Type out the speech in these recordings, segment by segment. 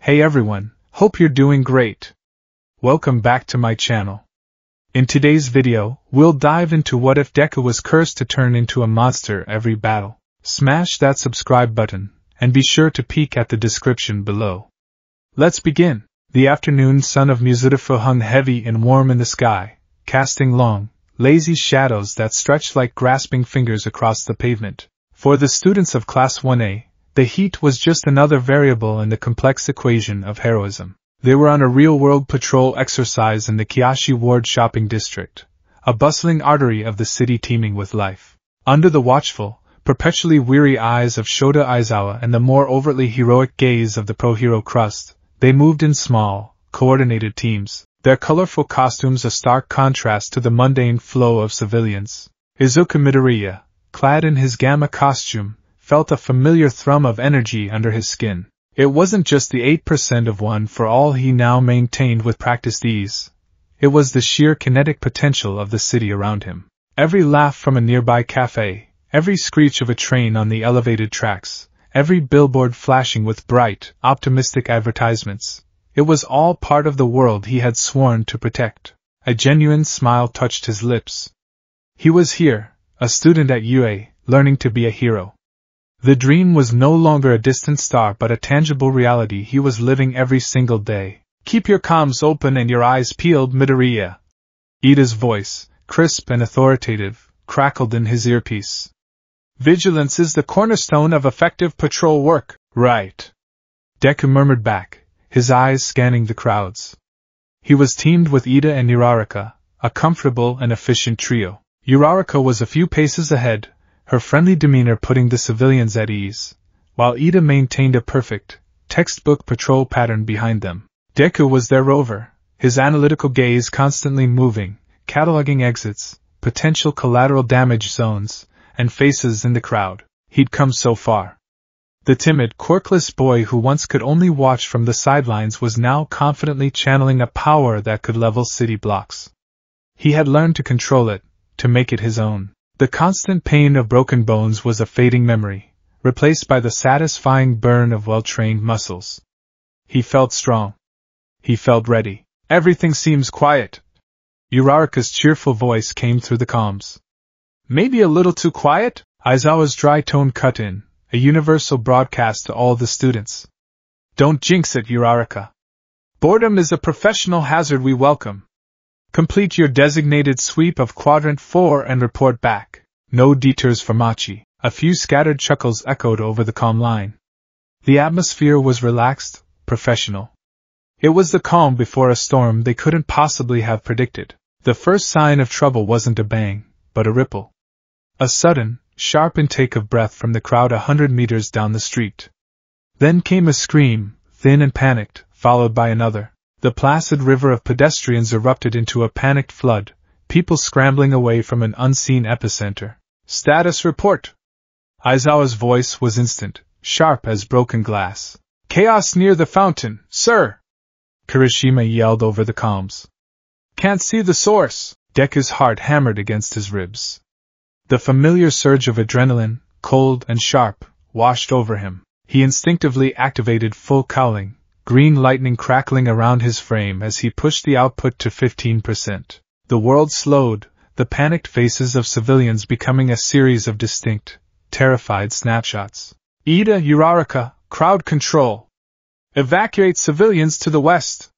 Hey everyone, hope you're doing great. Welcome back to my channel. In today's video, we'll dive into what if Deku was cursed to turn into a monster every battle. Smash that subscribe button, and be sure to peek at the description below. Let's begin. The afternoon sun of Muzutafo hung heavy and warm in the sky, casting long, lazy shadows that stretched like grasping fingers across the pavement. For the students of Class 1A, the heat was just another variable in the complex equation of heroism. They were on a real-world patrol exercise in the Kiashi Ward shopping district, a bustling artery of the city teeming with life. Under the watchful, perpetually weary eyes of Shota Aizawa and the more overtly heroic gaze of the pro-hero crust, they moved in small, coordinated teams, their colorful costumes a stark contrast to the mundane flow of civilians. Izuku Midoriya, clad in his gamma costume, felt a familiar thrum of energy under his skin. It wasn't just the 8% of one for all he now maintained with practiced ease. It was the sheer kinetic potential of the city around him. Every laugh from a nearby cafe, every screech of a train on the elevated tracks, every billboard flashing with bright, optimistic advertisements, it was all part of the world he had sworn to protect. A genuine smile touched his lips. He was here, a student at UA, learning to be a hero. The dream was no longer a distant star but a tangible reality he was living every single day. Keep your comms open and your eyes peeled, Midoriya. Ida's voice, crisp and authoritative, crackled in his earpiece. Vigilance is the cornerstone of effective patrol work, right? Deku murmured back, his eyes scanning the crowds. He was teamed with Ida and Uraraka, a comfortable and efficient trio. Uraraka was a few paces ahead, her friendly demeanor putting the civilians at ease, while Ida maintained a perfect, textbook patrol pattern behind them. Deku was their rover, his analytical gaze constantly moving, cataloging exits, potential collateral damage zones, and faces in the crowd. He'd come so far. The timid, quirkless boy who once could only watch from the sidelines was now confidently channeling a power that could level city blocks. He had learned to control it, to make it his own. The constant pain of broken bones was a fading memory, replaced by the satisfying burn of well-trained muscles. He felt strong. He felt ready. Everything seems quiet. Uraraka's cheerful voice came through the comms. Maybe a little too quiet? Aizawa's dry tone cut in, a universal broadcast to all the students. Don't jinx it, Uraraka. Boredom is a professional hazard we welcome. Complete your designated sweep of Quadrant 4 and report back. No detours for Machi. A few scattered chuckles echoed over the calm line. The atmosphere was relaxed, professional. It was the calm before a storm they couldn't possibly have predicted. The first sign of trouble wasn't a bang, but a ripple. A sudden, sharp intake of breath from the crowd 100 meters down the street. Then came a scream, thin and panicked, followed by another. The placid river of pedestrians erupted into a panicked flood, people scrambling away from an unseen epicenter. Status report! Aizawa's voice was instant, sharp as broken glass. Chaos near the fountain, sir! Kirishima yelled over the comms. Can't see the source! Deku's heart hammered against his ribs. The familiar surge of adrenaline, cold and sharp, washed over him. He instinctively activated full cowling, green lightning crackling around his frame as he pushed the output to 15%. The world slowed, the panicked faces of civilians becoming a series of distinct, terrified snapshots. Ida, Uraraka, crowd control. Evacuate civilians to the west.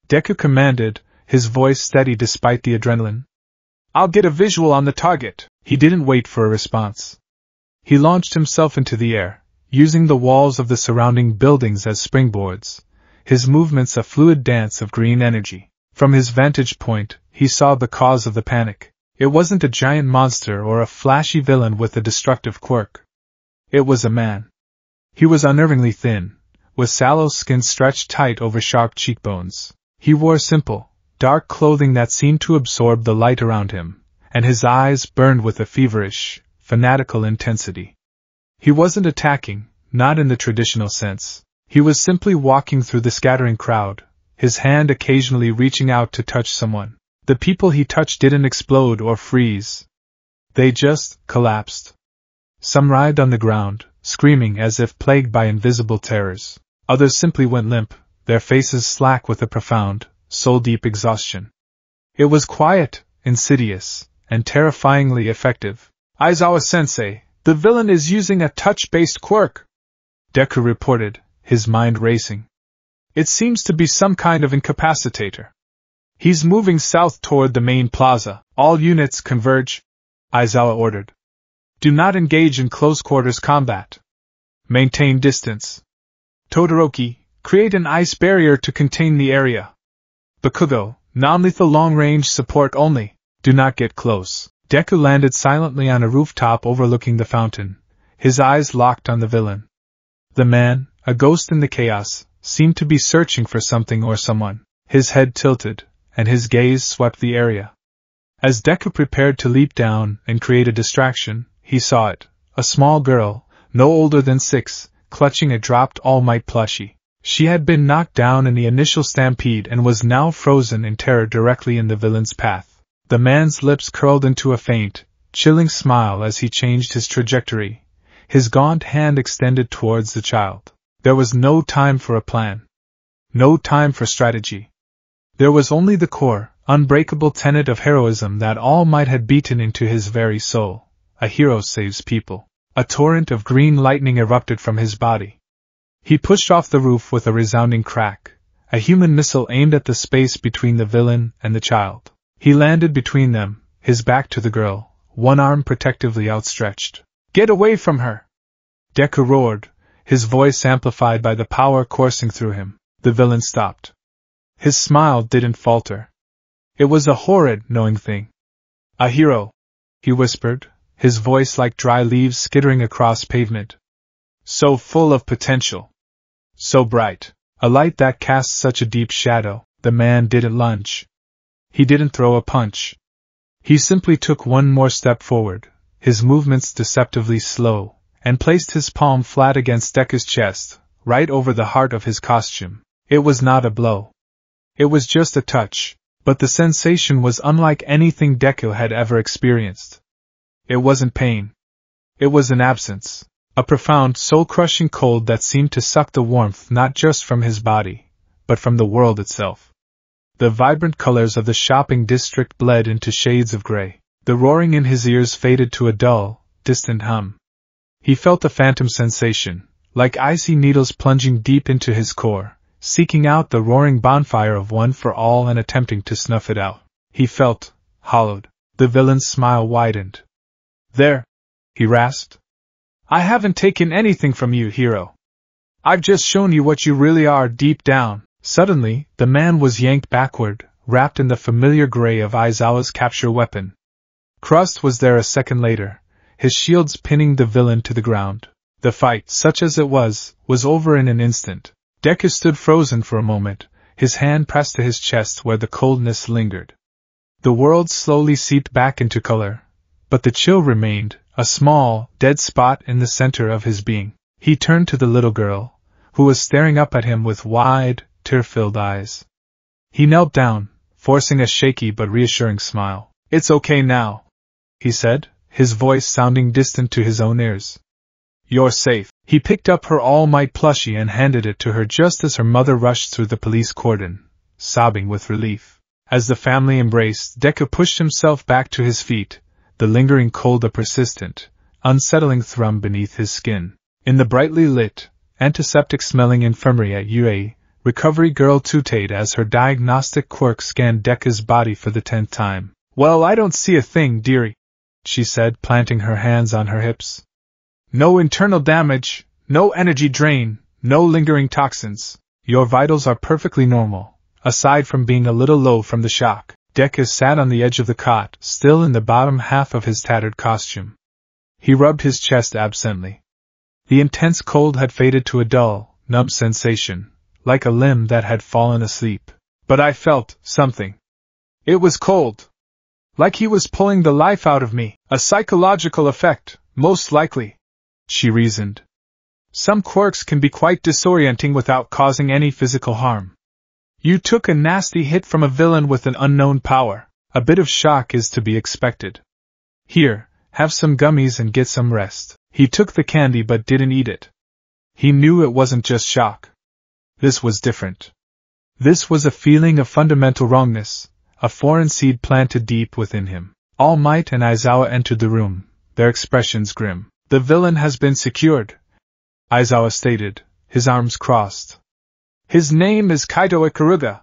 Deku commanded, his voice steady despite the adrenaline. I'll get a visual on the target. He didn't wait for a response. He launched himself into the air, using the walls of the surrounding buildings as springboards, his movements a fluid dance of green energy. From his vantage point, he saw the cause of the panic. It wasn't a giant monster or a flashy villain with a destructive quirk. It was a man. He was unnervingly thin, with sallow skin stretched tight over sharp cheekbones. He wore simple, dark clothing that seemed to absorb the light around him, and his eyes burned with a feverish, fanatical intensity. He wasn't attacking, not in the traditional sense. He was simply walking through the scattering crowd, his hand occasionally reaching out to touch someone. The people he touched didn't explode or freeze. They just collapsed. Some writhed on the ground, screaming as if plagued by invisible terrors. Others simply went limp, their faces slack with a profound, soul-deep exhaustion. It was quiet, insidious, and terrifyingly effective. "Aizawa-sensei, the villain is using a touch-based quirk," Deku reported, his mind racing. "It seems to be some kind of incapacitator. He's moving south toward the main plaza. All units converge," Aizawa ordered. "Do not engage in close-quarters combat. Maintain distance. Todoroki, create an ice barrier to contain the area. Bakugo, non-lethal long-range support only. Do not get close." Deku landed silently on a rooftop overlooking the fountain, his eyes locked on the villain. The man, a ghost in the chaos, seemed to be searching for something or someone. His head tilted, and his gaze swept the area. As Deku prepared to leap down and create a distraction, he saw it, a small girl, no older than 6, clutching a dropped All Might plushie. She had been knocked down in the initial stampede and was now frozen in terror directly in the villain's path. The man's lips curled into a faint, chilling smile as he changed his trajectory, his gaunt hand extended towards the child. There was no time for a plan. No time for strategy. There was only the core, unbreakable tenet of heroism that All Might had beaten into his very soul. A hero saves people. A torrent of green lightning erupted from his body. He pushed off the roof with a resounding crack, a human missile aimed at the space between the villain and the child. He landed between them, his back to the girl, one arm protectively outstretched. "Get away from her!" Deku roared, his voice amplified by the power coursing through him. The villain stopped. His smile didn't falter. It was a horrid, knowing thing. "A hero," he whispered, his voice like dry leaves skittering across pavement. "So full of potential. So bright. A light that casts such a deep shadow." The man didn't lunge. He didn't throw a punch. He simply took one more step forward, his movements deceptively slow, and placed his palm flat against Deku's chest, right over the heart of his costume. It was not a blow. It was just a touch, but the sensation was unlike anything Deku had ever experienced. It wasn't pain. It was an absence, a profound, soul-crushing cold that seemed to suck the warmth not just from his body, but from the world itself. The vibrant colors of the shopping district bled into shades of gray. The roaring in his ears faded to a dull, distant hum. He felt a phantom sensation, like icy needles plunging deep into his core, seeking out the roaring bonfire of one for all and attempting to snuff it out. He felt hollowed. The villain's smile widened. "There," he rasped. "I haven't taken anything from you, hero. I've just shown you what you really are deep down." Suddenly, the man was yanked backward, wrapped in the familiar gray of Aizawa's capture weapon. Crust was there a second later, his shields pinning the villain to the ground. The fight, such as it was over in an instant. Deku stood frozen for a moment, his hand pressed to his chest where the coldness lingered. The world slowly seeped back into color, but the chill remained, a small, dead spot in the center of his being. He turned to the little girl, who was staring up at him with wide, tear-filled eyes. He knelt down, forcing a shaky but reassuring smile. "It's okay now," he said, his voice sounding distant to his own ears. "You're safe." He picked up her All Might plushie and handed it to her just as her mother rushed through the police cordon, sobbing with relief. As the family embraced, Deku pushed himself back to his feet, the lingering cold a persistent, unsettling thrum beneath his skin. In the brightly lit, antiseptic-smelling infirmary at UA, recovery girl tooted as her diagnostic quirk scanned Deku's body for the 10th time. "Well, I don't see a thing, dearie," she said, planting her hands on her hips. "No internal damage, no energy drain, no lingering toxins. Your vitals are perfectly normal, aside from being a little low from the shock." Deku sat on the edge of the cot, still in the bottom half of his tattered costume. He rubbed his chest absently. The intense cold had faded to a dull, numb sensation, like a limb that had fallen asleep. "But I felt something. It was cold. Like he was pulling the life out of me. A psychological effect, most likely," she reasoned. "Some quirks can be quite disorienting without causing any physical harm. You took a nasty hit from a villain with an unknown power. A bit of shock is to be expected. Here, have some gummies and get some rest." He took the candy but didn't eat it. He knew it wasn't just shock. This was different. This was a feeling of fundamental wrongness, a foreign seed planted deep within him. All Might and Aizawa entered the room, their expressions grim. "The villain has been secured," Aizawa stated, his arms crossed. "His name is Kaito Ikaruga.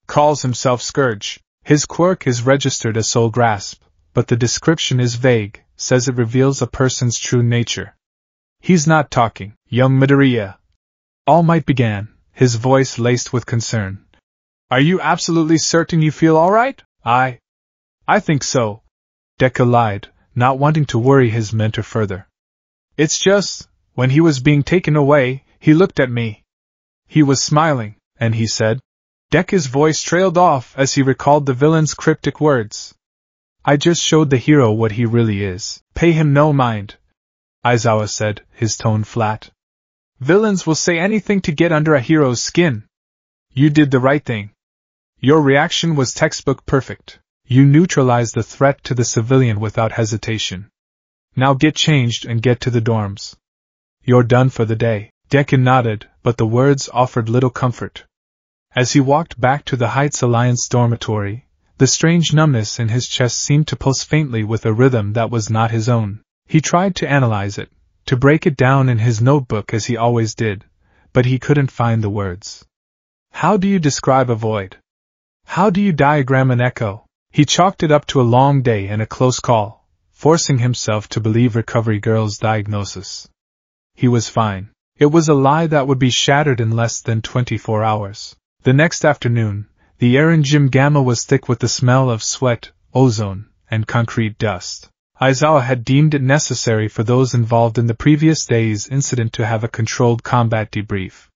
Calls himself Scourge. His quirk is registered as Soul Grasp, but the description is vague, says it reveals a person's true nature." "He's not talking, young Midoriya," All Might began, his voice laced with concern. "Are you absolutely certain you feel all right?" I think so," Deku lied, not wanting to worry his mentor further. "It's just, when he was being taken away, he looked at me. He was smiling, and he said..." Deku's voice trailed off as he recalled the villain's cryptic words. "I just showed the hero what he really is. Pay him no mind," Aizawa said, his tone flat. "Villains will say anything to get under a hero's skin. You did the right thing. Your reaction was textbook perfect. You neutralized the threat to the civilian without hesitation. Now get changed and get to the dorms. You're done for the day." Deku nodded, but the words offered little comfort. As he walked back to the Heights Alliance dormitory, the strange numbness in his chest seemed to pulse faintly with a rhythm that was not his own. He tried to analyze it, to break it down in his notebook as he always did, but he couldn't find the words. How do you describe a void? How do you diagram an echo? He chalked it up to a long day and a close call, forcing himself to believe Recovery Girl's diagnosis. He was fine. It was a lie that would be shattered in less than 24 hours. The next afternoon, the air in Gym Gamma was thick with the smell of sweat, ozone, and concrete dust. Aizawa had deemed it necessary for those involved in the previous day's incident to have a controlled combat debrief.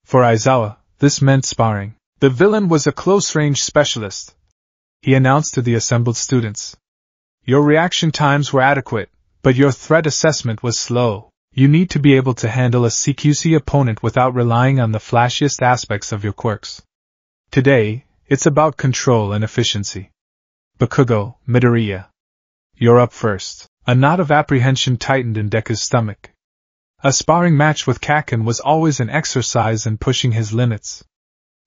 For Aizawa, this meant sparring. The villain was a close-range specialist, he announced to the assembled students. Your reaction times were adequate, but your threat assessment was slow. You need to be able to handle a CQC opponent without relying on the flashiest aspects of your quirks. Today, it's about control and efficiency. Bakugo, Midoriya. You're up first. A knot of apprehension tightened in Deku's stomach. A sparring match with Kaken was always an exercise in pushing his limits.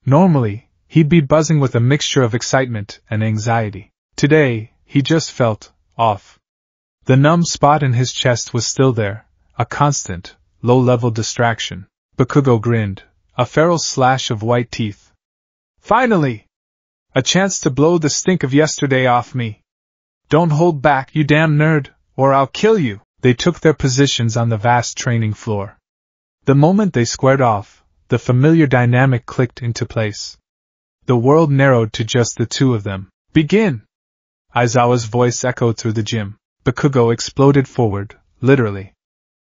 Normally, he'd be buzzing with a mixture of excitement and anxiety. Today, he just felt off. The numb spot in his chest was still there, a constant, low-level distraction. Bakugo grinned, a feral slash of white teeth. Finally! A chance to blow the stink of yesterday off me. Don't hold back, you damn nerd, or I'll kill you. They took their positions on the vast training floor. The moment they squared off, the familiar dynamic clicked into place. The world narrowed to just the two of them. Begin! Aizawa's voice echoed through the gym. Bakugo exploded forward, literally.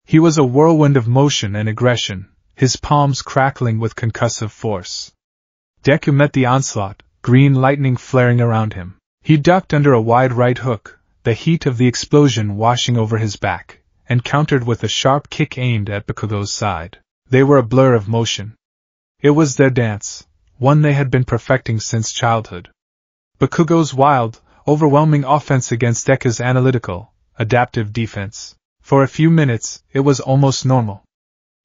He was a whirlwind of motion and aggression, his palms crackling with concussive force. Deku met the onslaught, green lightning flaring around him. He ducked under a wide right hook, the heat of the explosion washing over his back, and countered with a sharp kick aimed at Bakugo's side. They were a blur of motion. It was their dance, one they had been perfecting since childhood. Bakugo's wild, overwhelming offense against Deku's analytical, adaptive defense. For a few minutes, it was almost normal.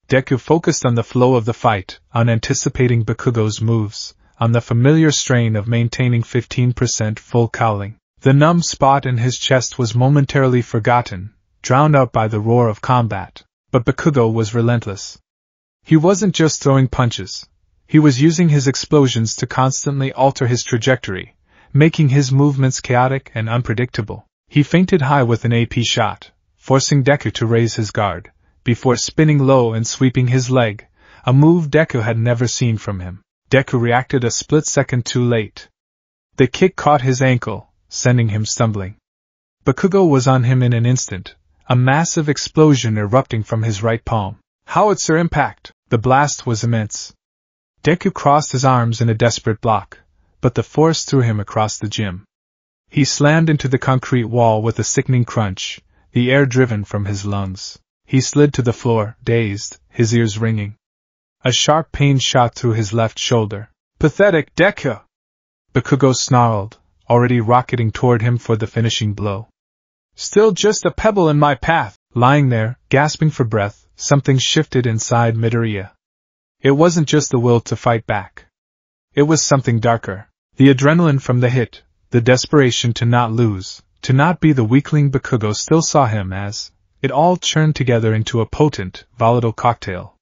Deku focused on the flow of the fight, on anticipating Bakugo's moves, on the familiar strain of maintaining 15% full cowling. The numb spot in his chest was momentarily forgotten, drowned out by the roar of combat. But Bakugo was relentless. He wasn't just throwing punches. He was using his explosions to constantly alter his trajectory, making his movements chaotic and unpredictable. He feinted high with an AP shot, forcing Deku to raise his guard, before spinning low and sweeping his leg, a move Deku had never seen from him. Deku reacted a split second too late. The kick caught his ankle, sending him stumbling. Bakugo was on him in an instant, a massive explosion erupting from his right palm. Howitzer impact! The blast was immense. Deku crossed his arms in a desperate block, but the force threw him across the gym. He slammed into the concrete wall with a sickening crunch, the air driven from his lungs. He slid to the floor, dazed, his ears ringing. A sharp pain shot through his left shoulder. Pathetic, Deku! Bakugo snarled, already rocketing toward him for the finishing blow. Still just a pebble in my path. Lying there, gasping for breath, something shifted inside Midoriya. It wasn't just the will to fight back. It was something darker. The adrenaline from the hit, the desperation to not lose, to not be the weakling Bakugo still saw him as. It all churned together into a potent, volatile cocktail.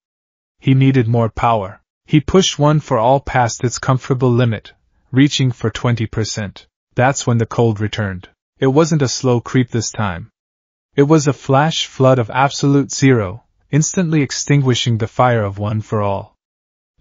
He needed more power. He pushed one for all past its comfortable limit, reaching for 20%. That's when the cold returned. It wasn't a slow creep this time. It was a flash flood of absolute zero, instantly extinguishing the fire of one for all.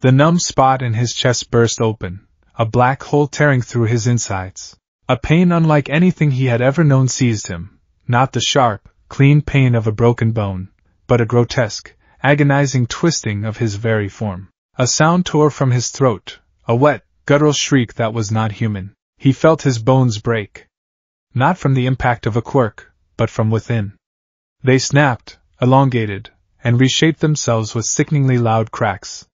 The numb spot in his chest burst open, a black hole tearing through his insides. A pain unlike anything he had ever known seized him, not the sharp, clean pain of a broken bone, but a grotesque, agonizing twisting of his very form. A sound tore from his throat, a wet, guttural shriek that was not human. He felt his bones break. Not from the impact of a quirk, but from within. They snapped, elongated, and reshaped themselves with sickeningly loud cracks.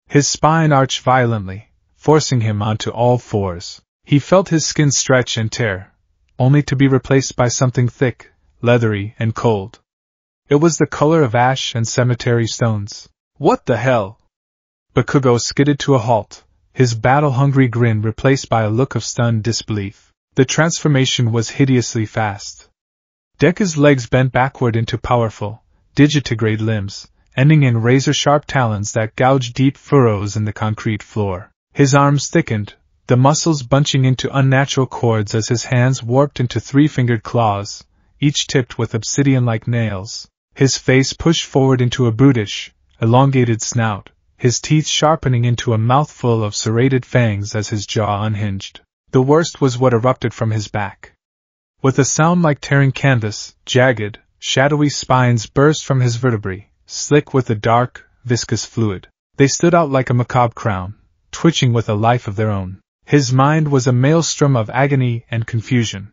His spine arched violently, forcing him onto all fours. He felt his skin stretch and tear, only to be replaced by something thick, leathery, and cold. It was the color of ash and cemetery stones. What the hell? Bakugo skidded to a halt, his battle-hungry grin replaced by a look of stunned disbelief. The transformation was hideously fast. Deku's legs bent backward into powerful, digitigrade limbs, ending in razor-sharp talons that gouged deep furrows in the concrete floor. His arms thickened, the muscles bunching into unnatural cords as his hands warped into three-fingered claws, each tipped with obsidian-like nails. His face pushed forward into a brutish, elongated snout, his teeth sharpening into a mouthful of serrated fangs as his jaw unhinged. The worst was what erupted from his back. With a sound like tearing canvas, jagged, shadowy spines burst from his vertebrae, slick with a dark, viscous fluid. They stood out like a macabre crown, twitching with a life of their own. His mind was a maelstrom of agony and confusion.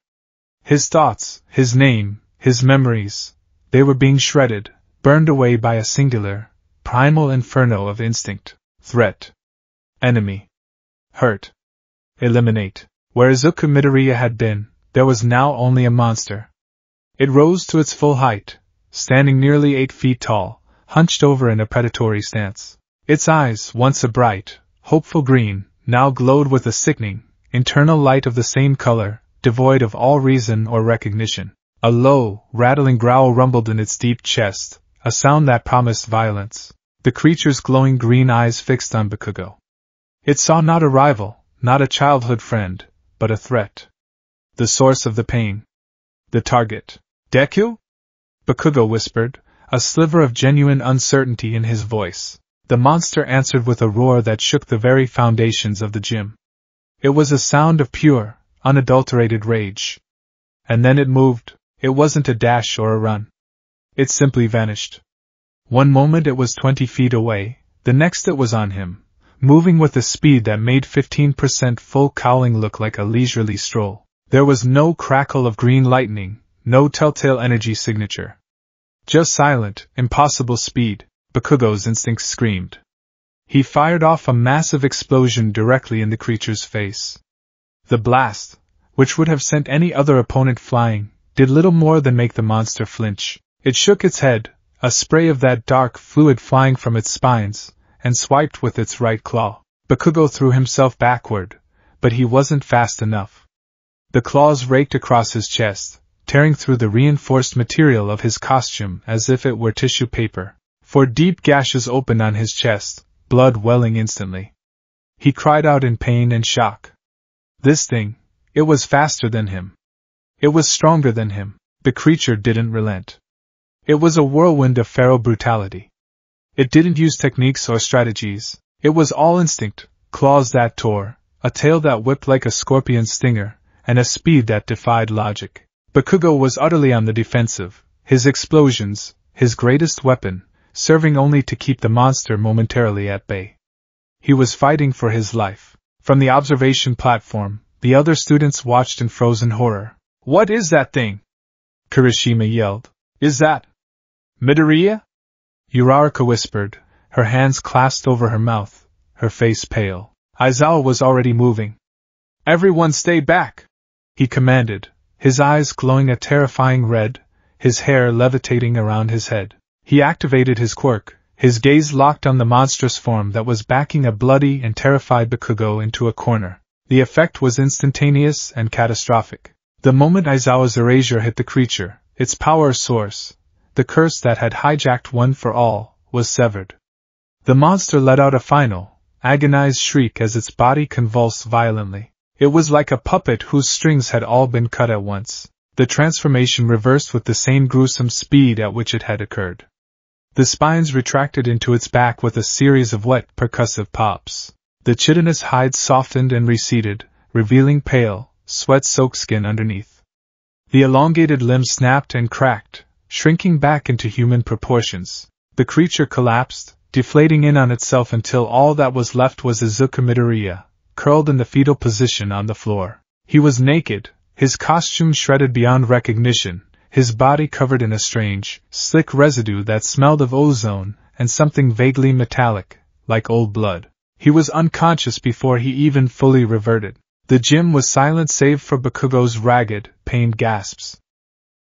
His thoughts, his name, his memories, they were being shredded, burned away by a singular, primal inferno of instinct, threat, enemy, hurt, eliminate. Where Izuku Midoriya had been, there was now only a monster. It rose to its full height, standing nearly 8 feet tall, hunched over in a predatory stance. Its eyes, once a bright, hopeful green, now glowed with a sickening, internal light of the same color, devoid of all reason or recognition. A low, rattling growl rumbled in its deep chest, a sound that promised violence. The creature's glowing green eyes fixed on Bakugo. It saw not a rival, not a childhood friend, but a threat. The source of the pain. The target. Deku? Bakugo whispered, a sliver of genuine uncertainty in his voice. The monster answered with a roar that shook the very foundations of the gym. It was a sound of pure, unadulterated rage. And then it moved. It wasn't a dash or a run. It simply vanished. One moment it was 20 feet away, the next it was on him, moving with a speed that made 15% full cowling look like a leisurely stroll. There was no crackle of green lightning, no telltale energy signature. Just silent, impossible speed. Bakugo's instincts screamed. He fired off a massive explosion directly in the creature's face. The blast, which would have sent any other opponent flying, did little more than make the monster flinch. It shook its head, a spray of that dark fluid flying from its spines, and swiped with its right claw. Bakugo threw himself backward, but he wasn't fast enough. The claws raked across his chest, tearing through the reinforced material of his costume as if it were tissue paper. For deep gashes opened on his chest, blood welling instantly. He cried out in pain and shock. This thing, it was faster than him. It was stronger than him. The creature didn't relent. It was a whirlwind of feral brutality. It didn't use techniques or strategies. It was all instinct, claws that tore, a tail that whipped like a scorpion's stinger, and a speed that defied logic. Bakugo was utterly on the defensive, his explosions, his greatest weapon, serving only to keep the monster momentarily at bay. He was fighting for his life. From the observation platform, the other students watched in frozen horror. "What is that thing?" Kirishima yelled. "Is that Midoriya?" Uraraka whispered, her hands clasped over her mouth, her face pale. Aizawa was already moving. "Everyone stay back!" he commanded, his eyes glowing a terrifying red, his hair levitating around his head. He activated his quirk, His gaze locked on the monstrous form that was backing a bloody and terrified Bakugo into a corner. The effect was instantaneous and catastrophic. The moment Aizawa's erasure hit the creature, its power source, the curse that had hijacked One for All, was severed. The monster let out a final, agonized shriek as its body convulsed violently. It was like a puppet whose strings had all been cut at once. The transformation reversed with the same gruesome speed at which it had occurred. The spines retracted into its back with a series of wet, percussive pops. The chitinous hide softened and receded, revealing pale, sweat-soaked skin underneath. The elongated limbs snapped and cracked, shrinking back into human proportions. The creature collapsed, deflating in on itself until all that was left was Izuku Midoriya, curled in the fetal position on the floor. He was naked, his costume shredded beyond recognition, his body covered in a strange, slick residue that smelled of ozone and something vaguely metallic, like old blood. He was unconscious before he even fully reverted. The gym was silent save for Bakugo's ragged, pained gasps.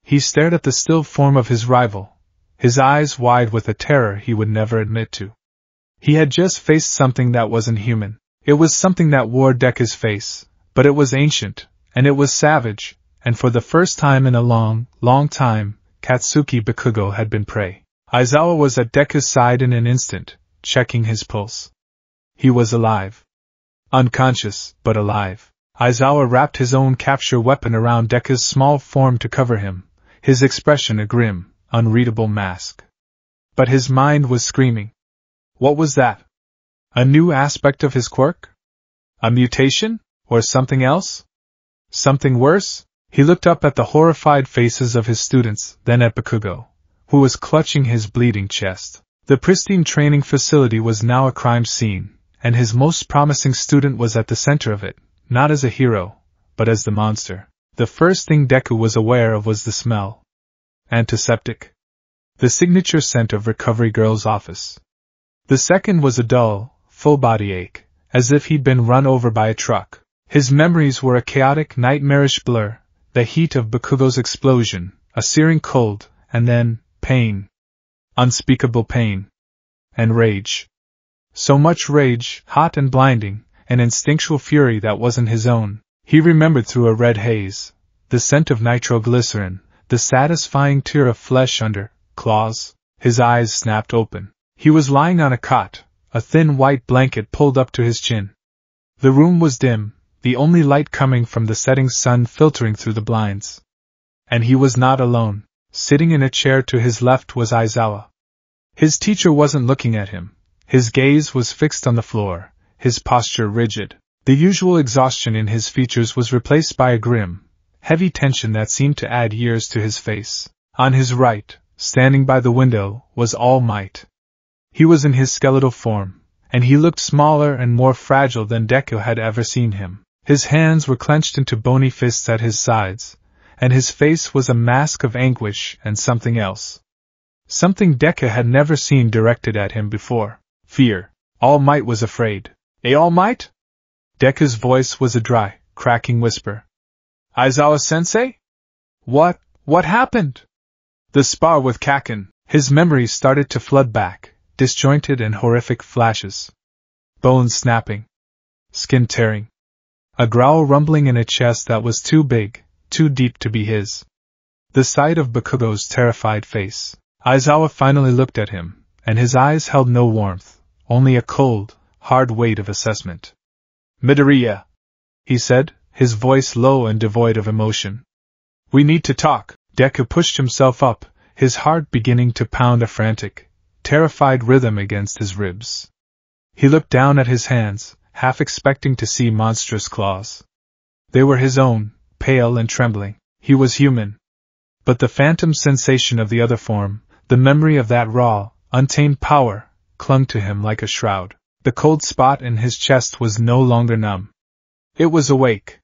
He stared at the still form of his rival, his eyes wide with a terror he would never admit to. He had just faced something that wasn't human. It was something that wore Deku's face, but it was ancient, and it was savage, and for the first time in a long, long time, Katsuki Bakugo had been prey. Aizawa was at Deku's side in an instant, checking his pulse. He was alive. Unconscious, but alive. Aizawa wrapped his own capture weapon around Deku's small form to cover him, his expression a grim, unreadable mask. But his mind was screaming. What was that? A new aspect of his quirk? A mutation? Or something else? Something worse? He looked up at the horrified faces of his students, then at Bakugo, who was clutching his bleeding chest. The pristine training facility was now a crime scene, and his most promising student was at the center of it, not as a hero, but as the monster. The first thing Deku was aware of was the smell. Antiseptic. The signature scent of Recovery Girl's office. The second was a dull, full-body ache, as if he'd been run over by a truck. His memories were a chaotic, nightmarish blur, the heat of Bakugo's explosion, a searing cold, and then, pain. Unspeakable pain. And rage. So much rage, hot and blinding, an instinctual fury that wasn't his own. He remembered through a red haze, the scent of nitroglycerin, the satisfying tear of flesh under claws. His eyes snapped open. He was lying on a cot, a thin white blanket pulled up to his chin. The room was dim, the only light coming from the setting sun filtering through the blinds. And he was not alone. Sitting in a chair to his left was Aizawa. His teacher wasn't looking at him. His gaze was fixed on the floor, his posture rigid. The usual exhaustion in his features was replaced by a grim, heavy tension that seemed to add years to his face. On his right, standing by the window, was All Might. He was in his skeletal form, and he looked smaller and more fragile than Deku had ever seen him. His hands were clenched into bony fists at his sides, and his face was a mask of anguish and something else. Something Deku had never seen directed at him before. Fear. All Might was afraid. All Might? Deku's voice was a dry, cracking whisper. Aizawa-sensei? What happened? The spar with Kaken. His memories started to flood back, disjointed and horrific flashes. Bones snapping. Skin tearing. A growl rumbling in a chest that was too big, too deep to be his. The sight of Bakugo's terrified face. Aizawa finally looked at him, and his eyes held no warmth, only a cold, hard weight of assessment. Midoriya, he said, his voice low and devoid of emotion. We need to talk. Deku pushed himself up, his heart beginning to pound a frantic, terrified rhythm against his ribs. He looked down at his hands, half expecting to see monstrous claws. They were his own, pale and trembling. He was human. But the phantom sensation of the other form, the memory of that raw, untamed power, clung to him like a shroud. The cold spot in his chest was no longer numb. It was awake.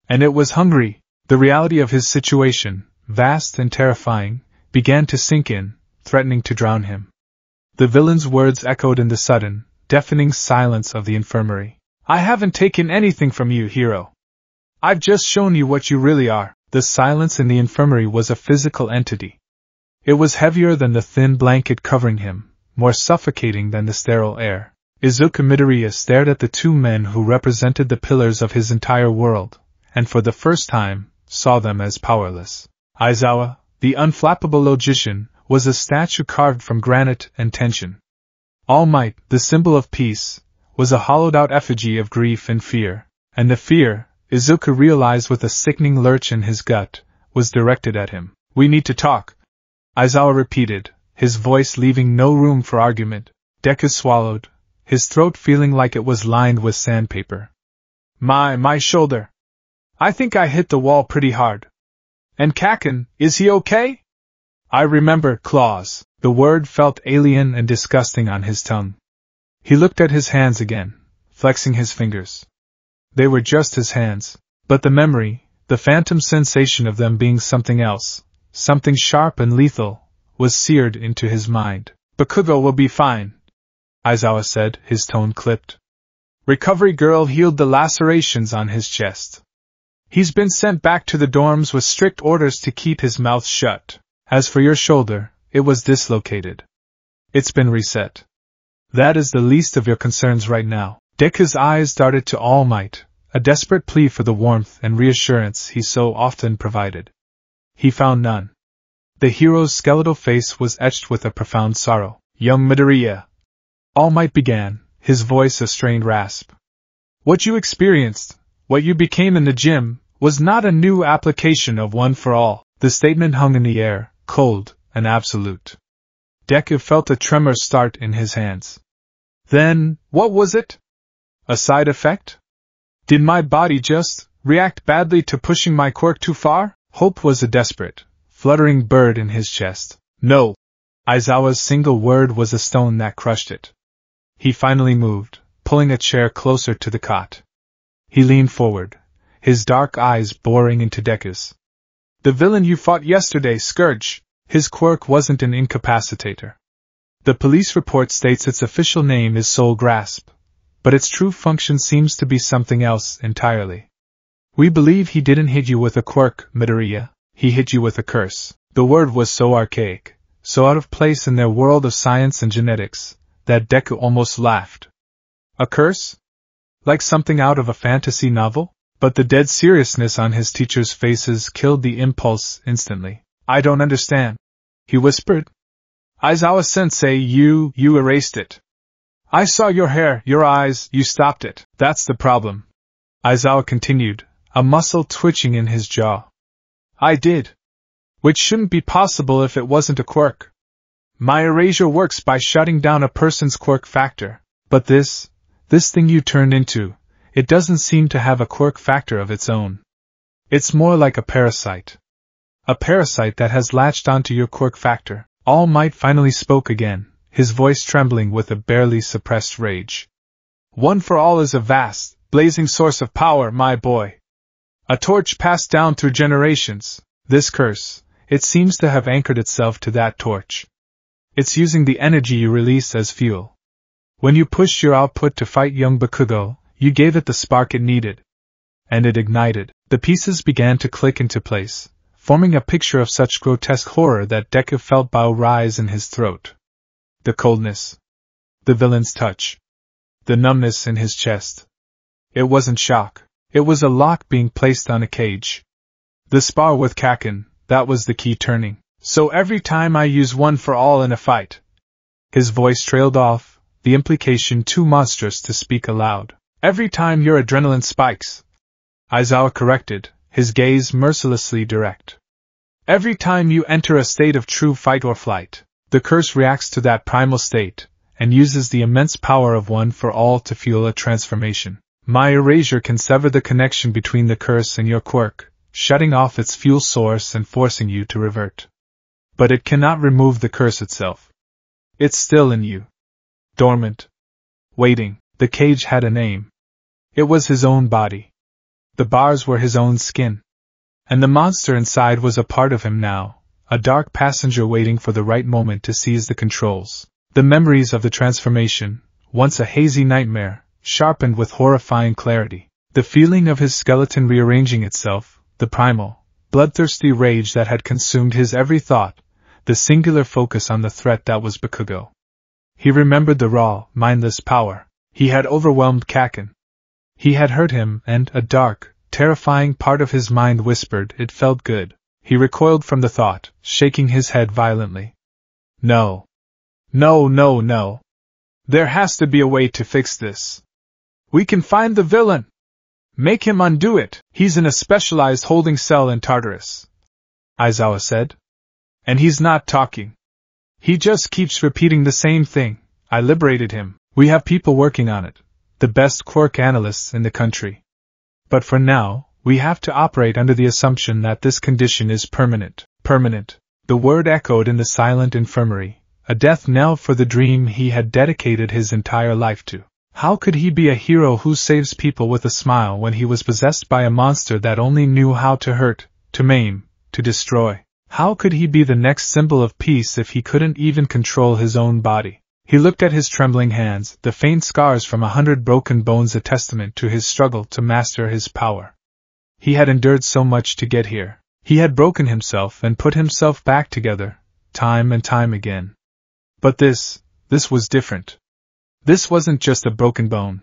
And it was hungry. The reality of his situation, vast and terrifying, began to sink in, threatening to drown him. The villain's words echoed in the sudden, deafening silence of the infirmary. I haven't taken anything from you, hero. I've just shown you what you really are. The silence in the infirmary was a physical entity. It was heavier than the thin blanket covering him, more suffocating than the sterile air. Izuku Midoriya stared at the two men who represented the pillars of his entire world, and for the first time, saw them as powerless. Aizawa, the unflappable logician, was a statue carved from granite and tension. All Might, the symbol of peace, was a hollowed-out effigy of grief and fear, and the fear, Izuku realized with a sickening lurch in his gut, was directed at him. "We need to talk," Aizawa repeated, his voice leaving no room for argument. Deku swallowed, his throat feeling like it was lined with sandpaper. My shoulder. I think I hit the wall pretty hard. And Kaken, is he okay?" "I remember, claws." The word felt alien and disgusting on his tongue. He looked at his hands again, flexing his fingers. They were just his hands, but the memory, the phantom sensation of them being something else, something sharp and lethal, was seared into his mind. "Bakugo will be fine," Aizawa said, his tone clipped. Recovery girl healed the lacerations on his chest. "He's been sent back to the dorms with strict orders to keep his mouth shut. As for your shoulder, it was dislocated. It's been reset. That is the least of your concerns right now." Deku's eyes darted to All Might, a desperate plea for the warmth and reassurance he so often provided. He found none. The hero's skeletal face was etched with a profound sorrow. "Young Midoriya," All Might began, his voice a strained rasp. "What you experienced, what you became in the gym, was not a new application of One for All." The statement hung in the air, cold and absolute. Deku felt a tremor start in his hands. "Then, what was it? A side effect? Did my body just react badly to pushing my quirk too far?" Hope was a desperate, fluttering bird in his chest. "No." Aizawa's single word was a stone that crushed it. He finally moved, pulling a chair closer to the cot. He leaned forward, his dark eyes boring into Deku's. "The villain you fought yesterday, Scourge, his quirk wasn't an incapacitator. The police report states its official name is Soul Grasp, but its true function seems to be something else entirely. We believe he didn't hit you with a quirk, Midoriya, he hit you with a curse." The word was so archaic, so out of place in their world of science and genetics, that Deku almost laughed. A curse? Like something out of a fantasy novel? But the dead seriousness on his teachers' faces killed the impulse instantly. "I don't understand," he whispered. "Aizawa-sensei, you erased it. I saw your hair, your eyes, you stopped it. That's the problem," Aizawa continued, a muscle twitching in his jaw. "I did. Which shouldn't be possible if it wasn't a quirk. My erasure works by shutting down a person's quirk factor, but this thing you turned into, it doesn't seem to have a quirk factor of its own. It's more like a parasite. A parasite that has latched onto your quirk factor." All Might finally spoke again, his voice trembling with a barely suppressed rage. "One for All is a vast, blazing source of power, my boy. A torch passed down through generations. This curse, it seems to have anchored itself to that torch. It's using the energy you release as fuel. When you pushed your output to fight young Bakugo, you gave it the spark it needed. And it ignited." The pieces began to click into place, forming a picture of such grotesque horror that Deku felt bile rise in his throat. The coldness. The villain's touch. The numbness in his chest. It wasn't shock. It was a lock being placed on a cage. The spar with Kaken, that was the key turning. "So every time I use One for All in a fight..." His voice trailed off, the implication too monstrous to speak aloud. "Every time your adrenaline spikes," Aizawa corrected, his gaze mercilessly direct. "Every time you enter a state of true fight or flight, the curse reacts to that primal state, and uses the immense power of One for All to fuel a transformation. My erasure can sever the connection between the curse and your quirk, shutting off its fuel source and forcing you to revert. But it cannot remove the curse itself. It's still in you. Dormant. Waiting." The cage had a name. It was his own body. The bars were his own skin. And the monster inside was a part of him now, a dark passenger waiting for the right moment to seize the controls. The memories of the transformation, once a hazy nightmare, sharpened with horrifying clarity. The feeling of his skeleton rearranging itself, the primal, bloodthirsty rage that had consumed his every thought, the singular focus on the threat that was Bakugo. He remembered the raw, mindless power. He had overwhelmed Kakin. He had hurt him, and a dark, terrifying part of his mind whispered it felt good. He recoiled from the thought, shaking his head violently. No. No, no, no. There has to be a way to fix this. We can find the villain. Make him undo it. He's in a specialized holding cell in Tartarus, Aizawa said. And he's not talking. He just keeps repeating the same thing. I liberated him. We have people working on it. The best quirk analysts in the country. But for now, we have to operate under the assumption that this condition is permanent. Permanent. The word echoed in the silent infirmary, a death knell for the dream he had dedicated his entire life to. How could he be a hero who saves people with a smile when he was possessed by a monster that only knew how to hurt, to maim, to destroy? How could he be the next symbol of peace if he couldn't even control his own body? He looked at his trembling hands, the faint scars from 100 broken bones a testament to his struggle to master his power. He had endured so much to get here. He had broken himself and put himself back together, time and time again. But this was different. This wasn't just a broken bone.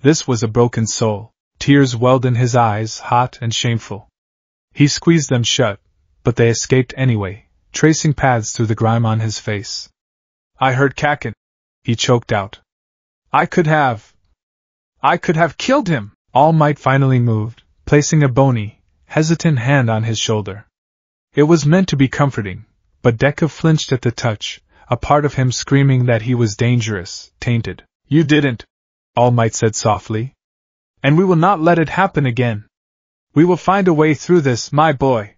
This was a broken soul. Tears welled in his eyes, hot and shameful. He squeezed them shut, but they escaped anyway, tracing paths through the grime on his face. I heard Kakin, he choked out. I could have killed him. All Might finally moved, placing a bony, hesitant hand on his shoulder. It was meant to be comforting, but Deku flinched at the touch, a part of him screaming that he was dangerous, tainted. You didn't, All Might said softly. And we will not let it happen again. We will find a way through this, my boy.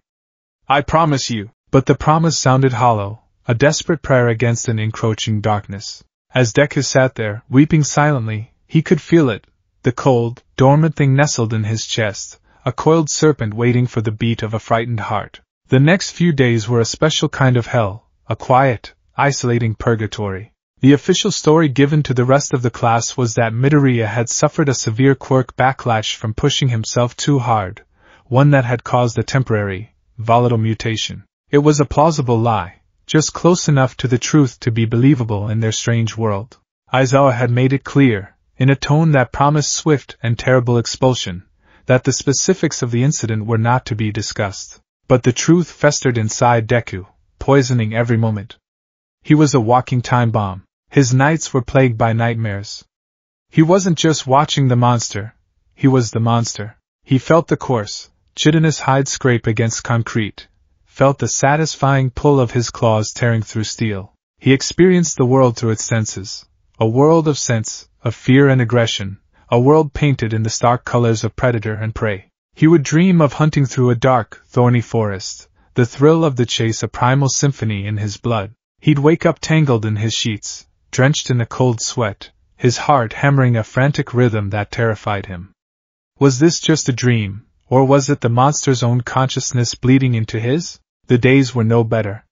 I promise you. But the promise sounded hollow, a desperate prayer against an encroaching darkness. As Deku sat there, weeping silently, he could feel it, the cold, dormant thing nestled in his chest, a coiled serpent waiting for the beat of a frightened heart. The next few days were a special kind of hell, a quiet, isolating purgatory. The official story given to the rest of the class was that Midoriya had suffered a severe quirk backlash from pushing himself too hard, one that had caused a temporary, volatile mutation. It was a plausible lie, just close enough to the truth to be believable in their strange world. Aizawa had made it clear, in a tone that promised swift and terrible expulsion, that the specifics of the incident were not to be discussed. But the truth festered inside Deku, poisoning every moment. He was a walking time bomb. His nights were plagued by nightmares. He wasn't just watching the monster, he was the monster. He felt the coarse, chitinous hide scrape against concrete, felt the satisfying pull of his claws tearing through steel. He experienced the world through its senses, a world of sense, of fear and aggression, a world painted in the stark colors of predator and prey. He would dream of hunting through a dark, thorny forest, the thrill of the chase a primal symphony in his blood. He'd wake up tangled in his sheets, drenched in a cold sweat, his heart hammering a frantic rhythm that terrified him. Was this just a dream, or was it the monster's own consciousness bleeding into his? The days were no better.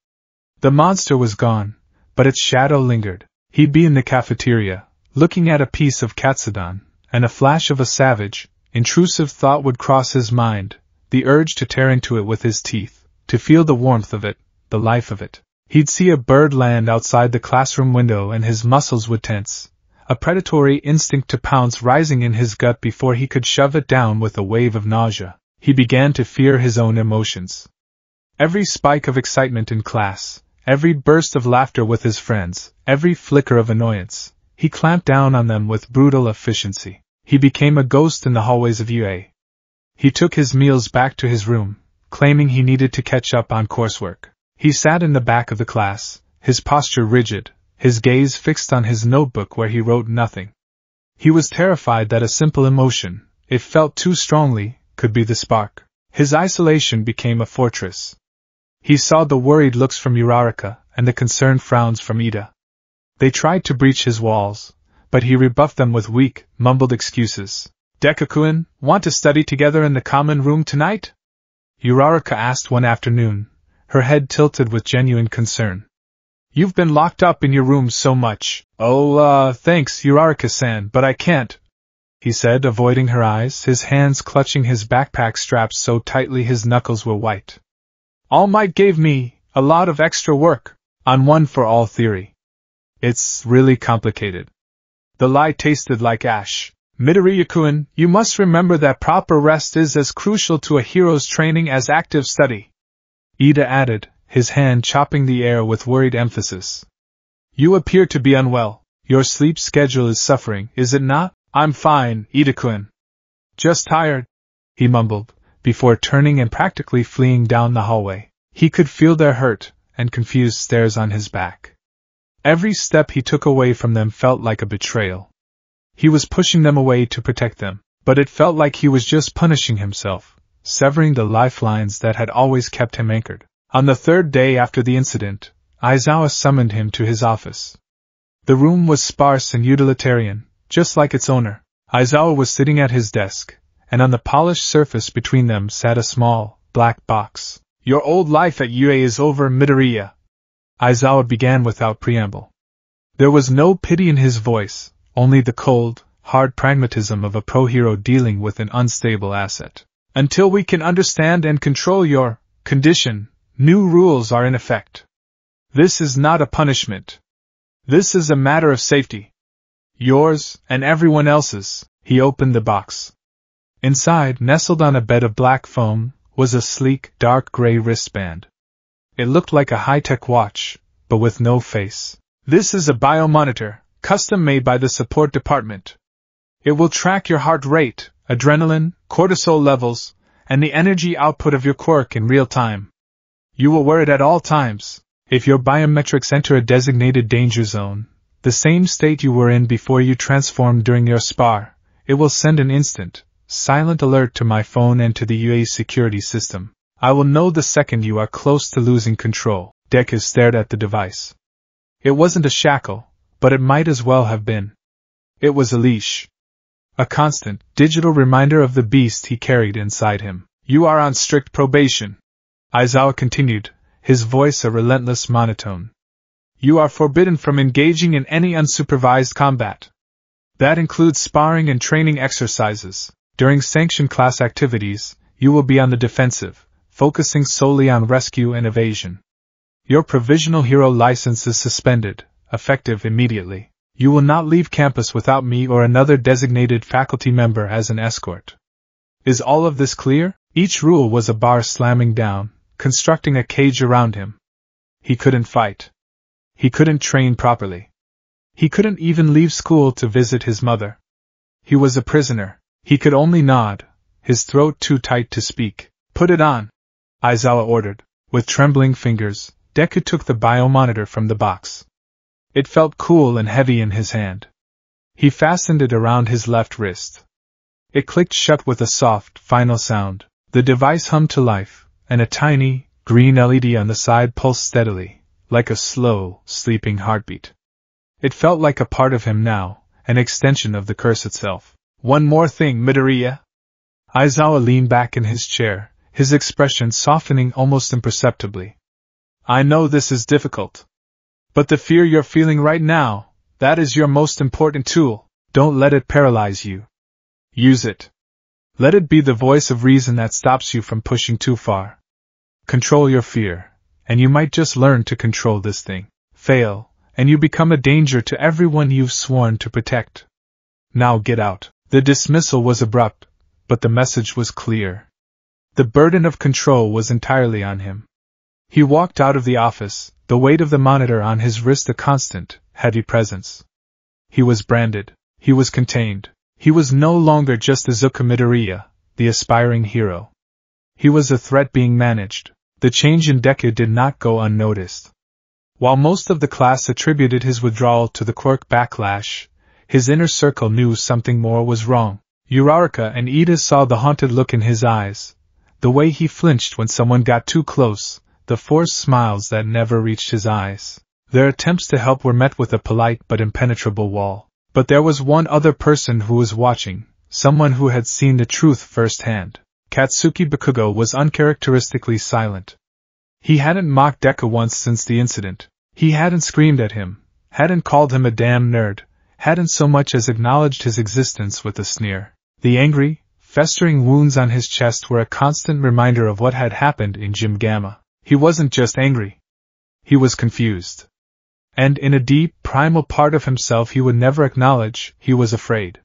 The monster was gone, but its shadow lingered. He'd be in the cafeteria, looking at a piece of katsudon, and a flash of a savage, intrusive thought would cross his mind, the urge to tear into it with his teeth, to feel the warmth of it, the life of it. He'd see a bird land outside the classroom window and his muscles would tense, a predatory instinct to pounce rising in his gut before he could shove it down with a wave of nausea. He began to fear his own emotions. Every spike of excitement in class, every burst of laughter with his friends, every flicker of annoyance, he clamped down on them with brutal efficiency. He became a ghost in the hallways of UA. He took his meals back to his room, claiming he needed to catch up on coursework. He sat in the back of the class, his posture rigid, his gaze fixed on his notebook where he wrote nothing. He was terrified that a simple emotion, if felt too strongly, could be the spark. His isolation became a fortress. He saw the worried looks from Uraraka and the concerned frowns from Ida. They tried to breach his walls, but he rebuffed them with weak, mumbled excuses. Deku-kun, want to study together in the common room tonight? Uraraka asked one afternoon, her head tilted with genuine concern. You've been locked up in your room so much. Oh, thanks, Uraraka-san, but I can't, he said, avoiding her eyes, his hands clutching his backpack straps so tightly his knuckles were white. All Might gave me a lot of extra work on one for all theory. It's really complicated. The lie tasted like ash. Midoriya-kun, you must remember that proper rest is as crucial to a hero's training as active study. Ida added, his hand chopping the air with worried emphasis. You appear to be unwell. Your sleep schedule is suffering, is it not? I'm fine, Ida-kun. Just tired, he mumbled, before turning and practically fleeing down the hallway. He could feel their hurt and confused stares on his back. Every step he took away from them felt like a betrayal. He was pushing them away to protect them, but it felt like he was just punishing himself, severing the lifelines that had always kept him anchored. On the third day after the incident, Aizawa summoned him to his office. The room was sparse and utilitarian, just like its owner. Aizawa was sitting at his desk, and on the polished surface between them sat a small, black box. Your old life at UA is over, Midoriya. Aizawa began without preamble. There was no pity in his voice, only the cold, hard pragmatism of a pro-hero dealing with an unstable asset. Until we can understand and control your condition, new rules are in effect. This is not a punishment. This is a matter of safety. Yours, and everyone else's. He opened the box. Inside, nestled on a bed of black foam, was a sleek, dark gray wristband. It looked like a high-tech watch, but with no face. This is a biomonitor, custom-made by the support department. It will track your heart rate, adrenaline, cortisol levels, and the energy output of your quirk in real time. You will wear it at all times. If your biometrics enter a designated danger zone, the same state you were in before you transformed during your spar, it will send an instant, silent alert to my phone and to the UA's security system. I will know the second you are close to losing control. Deku stared at the device. It wasn't a shackle, but it might as well have been. It was a leash. A constant, digital reminder of the beast he carried inside him. You are on strict probation. Aizawa continued, his voice a relentless monotone. You are forbidden from engaging in any unsupervised combat. That includes sparring and training exercises. During sanctioned class activities, you will be on the defensive, focusing solely on rescue and evasion. Your provisional hero license is suspended, effective immediately. You will not leave campus without me or another designated faculty member as an escort. Is all of this clear? Each rule was a bar slamming down, constructing a cage around him. He couldn't fight. He couldn't train properly. He couldn't even leave school to visit his mother. He was a prisoner. He could only nod, his throat too tight to speak. Put it on, Aizawa ordered. With trembling fingers, Deku took the biomonitor from the box. It felt cool and heavy in his hand. He fastened it around his left wrist. It clicked shut with a soft, final sound. The device hummed to life, and a tiny, green LED on the side pulsed steadily, like a slow, sleeping heartbeat. It felt like a part of him now, an extension of the curse itself. One more thing, Midoriya. Aizawa leaned back in his chair, his expression softening almost imperceptibly. I know this is difficult. But the fear you're feeling right now, that is your most important tool. Don't let it paralyze you. Use it. Let it be the voice of reason that stops you from pushing too far. Control your fear, and you might just learn to control this thing. Fail, and you become a danger to everyone you've sworn to protect. Now get out. The dismissal was abrupt, but the message was clear. The burden of control was entirely on him. He walked out of the office, the weight of the monitor on his wrist a constant, heavy presence. He was branded. He was contained. He was no longer just Izuku Midoriya, the aspiring hero. He was a threat being managed. The change in Deku did not go unnoticed. While most of the class attributed his withdrawal to the quirk backlash, his inner circle knew something more was wrong. Uraraka and Ida saw the haunted look in his eyes, the way he flinched when someone got too close, the forced smiles that never reached his eyes. Their attempts to help were met with a polite but impenetrable wall. But there was one other person who was watching, someone who had seen the truth firsthand. Katsuki Bakugo was uncharacteristically silent. He hadn't mocked Deku once since the incident. He hadn't screamed at him, hadn't called him a damn nerd, hadn't so much as acknowledged his existence with a sneer. The angry, festering wounds on his chest were a constant reminder of what had happened in Gym Gamma. He wasn't just angry. He was confused. And in a deep, primal part of himself he would never acknowledge, he was afraid.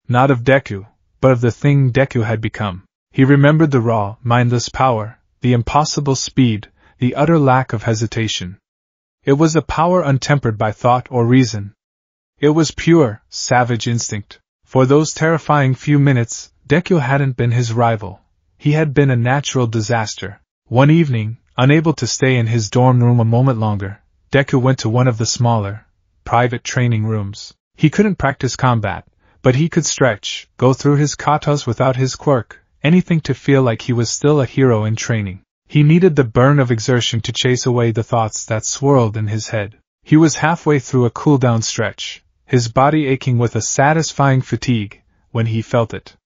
Not of Deku, but of the thing Deku had become. He remembered the raw, mindless power, the impossible speed, the utter lack of hesitation. It was a power untempered by thought or reason. It was pure, savage instinct. For those terrifying few minutes, Deku hadn't been his rival. He had been a natural disaster. One evening, unable to stay in his dorm room a moment longer, Deku went to one of the smaller, private training rooms. He couldn't practice combat, but he could stretch, go through his katas without his quirk, anything to feel like he was still a hero in training. He needed the burn of exertion to chase away the thoughts that swirled in his head. He was halfway through a cool-down stretch, his body aching with a satisfying fatigue, when he felt it.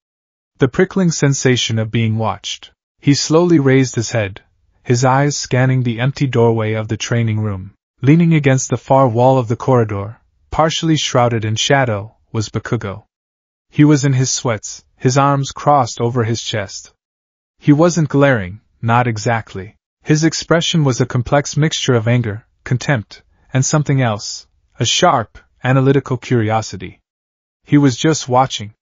The prickling sensation of being watched. He slowly raised his head, his eyes scanning the empty doorway of the training room. Leaning against the far wall of the corridor, partially shrouded in shadow, was Bakugo. He was in his sweats, his arms crossed over his chest. He wasn't glaring, not exactly. His expression was a complex mixture of anger, contempt, and something else, a sharp, analytical curiosity. He was just watching.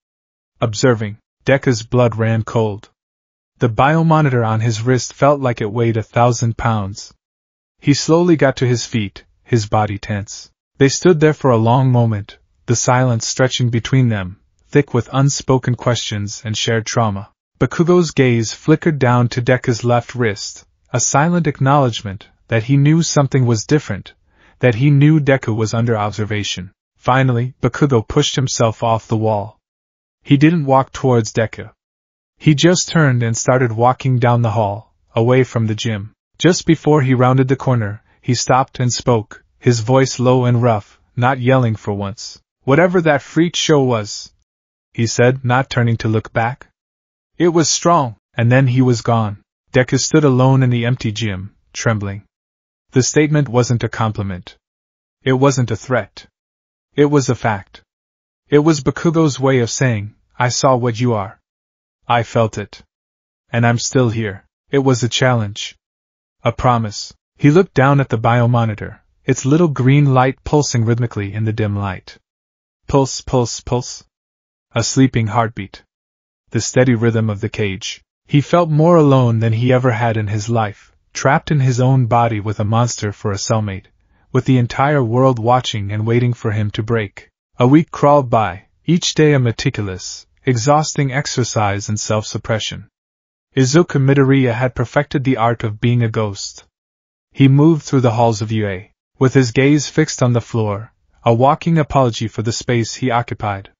Observing. Deku's blood ran cold. The biomonitor on his wrist felt like it weighed 1,000 pounds. He slowly got to his feet, his body tense. They stood there for a long moment, the silence stretching between them, thick with unspoken questions and shared trauma. Bakugo's gaze flickered down to Deku's left wrist, a silent acknowledgement that he knew something was different, that he knew Deku was under observation. Finally, Bakugo pushed himself off the wall. He didn't walk towards Deku. He just turned and started walking down the hall, away from the gym. Just before he rounded the corner, he stopped and spoke, his voice low and rough, not yelling for once. "Whatever that freak show was," he said, not turning to look back. It was strong, and then he was gone. Deku stood alone in the empty gym, trembling. The statement wasn't a compliment. It wasn't a threat. It was a fact. It was Bakugo's way of saying, "I saw what you are. I felt it. And I'm still here." It was a challenge. A promise. He looked down at the biomonitor, its little green light pulsing rhythmically in the dim light. Pulse, pulse, pulse. A sleeping heartbeat. The steady rhythm of the cage. He felt more alone than he ever had in his life, trapped in his own body with a monster for a cellmate, with the entire world watching and waiting for him to break. A week crawled by, each day a meticulous, exhausting exercise in self-suppression. Izuku Midoriya had perfected the art of being a ghost. He moved through the halls of UA, with his gaze fixed on the floor, a walking apology for the space he occupied.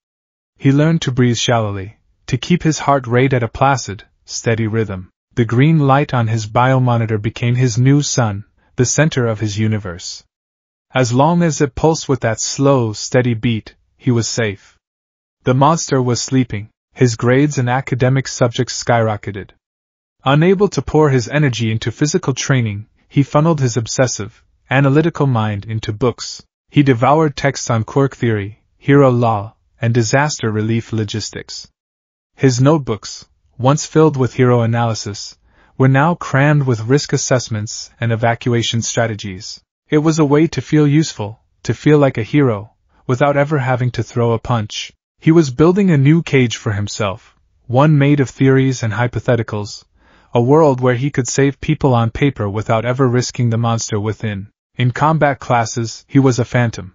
He learned to breathe shallowly, to keep his heart rate at a placid, steady rhythm. The green light on his biomonitor became his new sun, the center of his universe. As long as it pulsed with that slow, steady beat, he was safe. The monster was sleeping, his grades in academic subjects skyrocketed. Unable to pour his energy into physical training, he funneled his obsessive, analytical mind into books. He devoured texts on quirk theory, hero law, and disaster relief logistics. His notebooks, once filled with hero analysis, were now crammed with risk assessments and evacuation strategies. It was a way to feel useful, to feel like a hero, without ever having to throw a punch. He was building a new cage for himself, one made of theories and hypotheticals, a world where he could save people on paper without ever risking the monster within. In combat classes, he was a phantom.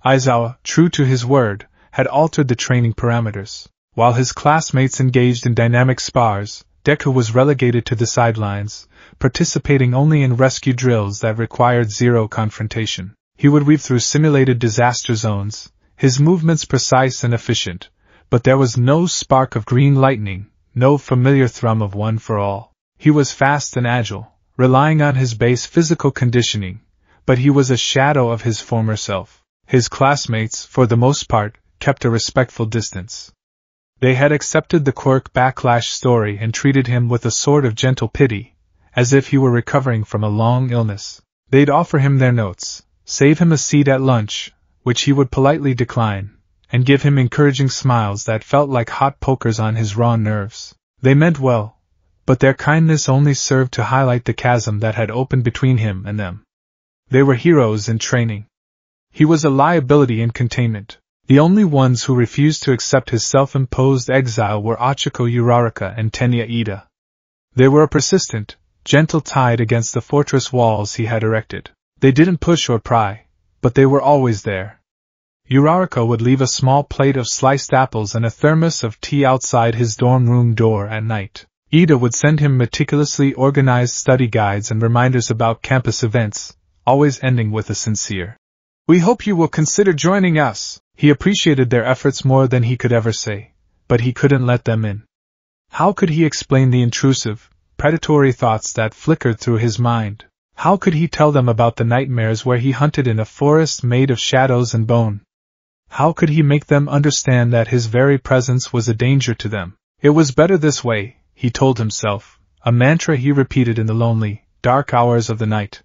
Aizawa, true to his word, had altered the training parameters. While his classmates engaged in dynamic spars, Deku was relegated to the sidelines, participating only in rescue drills that required zero confrontation. He would weave through simulated disaster zones, his movements precise and efficient, but there was no spark of green lightning, no familiar thrum of one for all. He was fast and agile, relying on his base physical conditioning, but he was a shadow of his former self. His classmates, for the most part, kept a respectful distance. They had accepted the quirk backlash story and treated him with a sort of gentle pity, as if he were recovering from a long illness. They'd offer him their notes, save him a seat at lunch, which he would politely decline, and give him encouraging smiles that felt like hot pokers on his raw nerves. They meant well, but their kindness only served to highlight the chasm that had opened between him and them. They were heroes in training. He was a liability in containment. The only ones who refused to accept his self-imposed exile were Ochiko Uraraka and Tenya Ida. They were a persistent, gentle tide against the fortress walls he had erected. They didn't push or pry, but they were always there. Uraraka would leave a small plate of sliced apples and a thermos of tea outside his dorm room door at night. Ida would send him meticulously organized study guides and reminders about campus events, always ending with a sincere, "We hope you will consider joining us." He appreciated their efforts more than he could ever say, but he couldn't let them in. How could he explain the intrusive, predatory thoughts that flickered through his mind? How could he tell them about the nightmares where he hunted in a forest made of shadows and bone? How could he make them understand that his very presence was a danger to them? It was better this way, he told himself, a mantra he repeated in the lonely, dark hours of the night.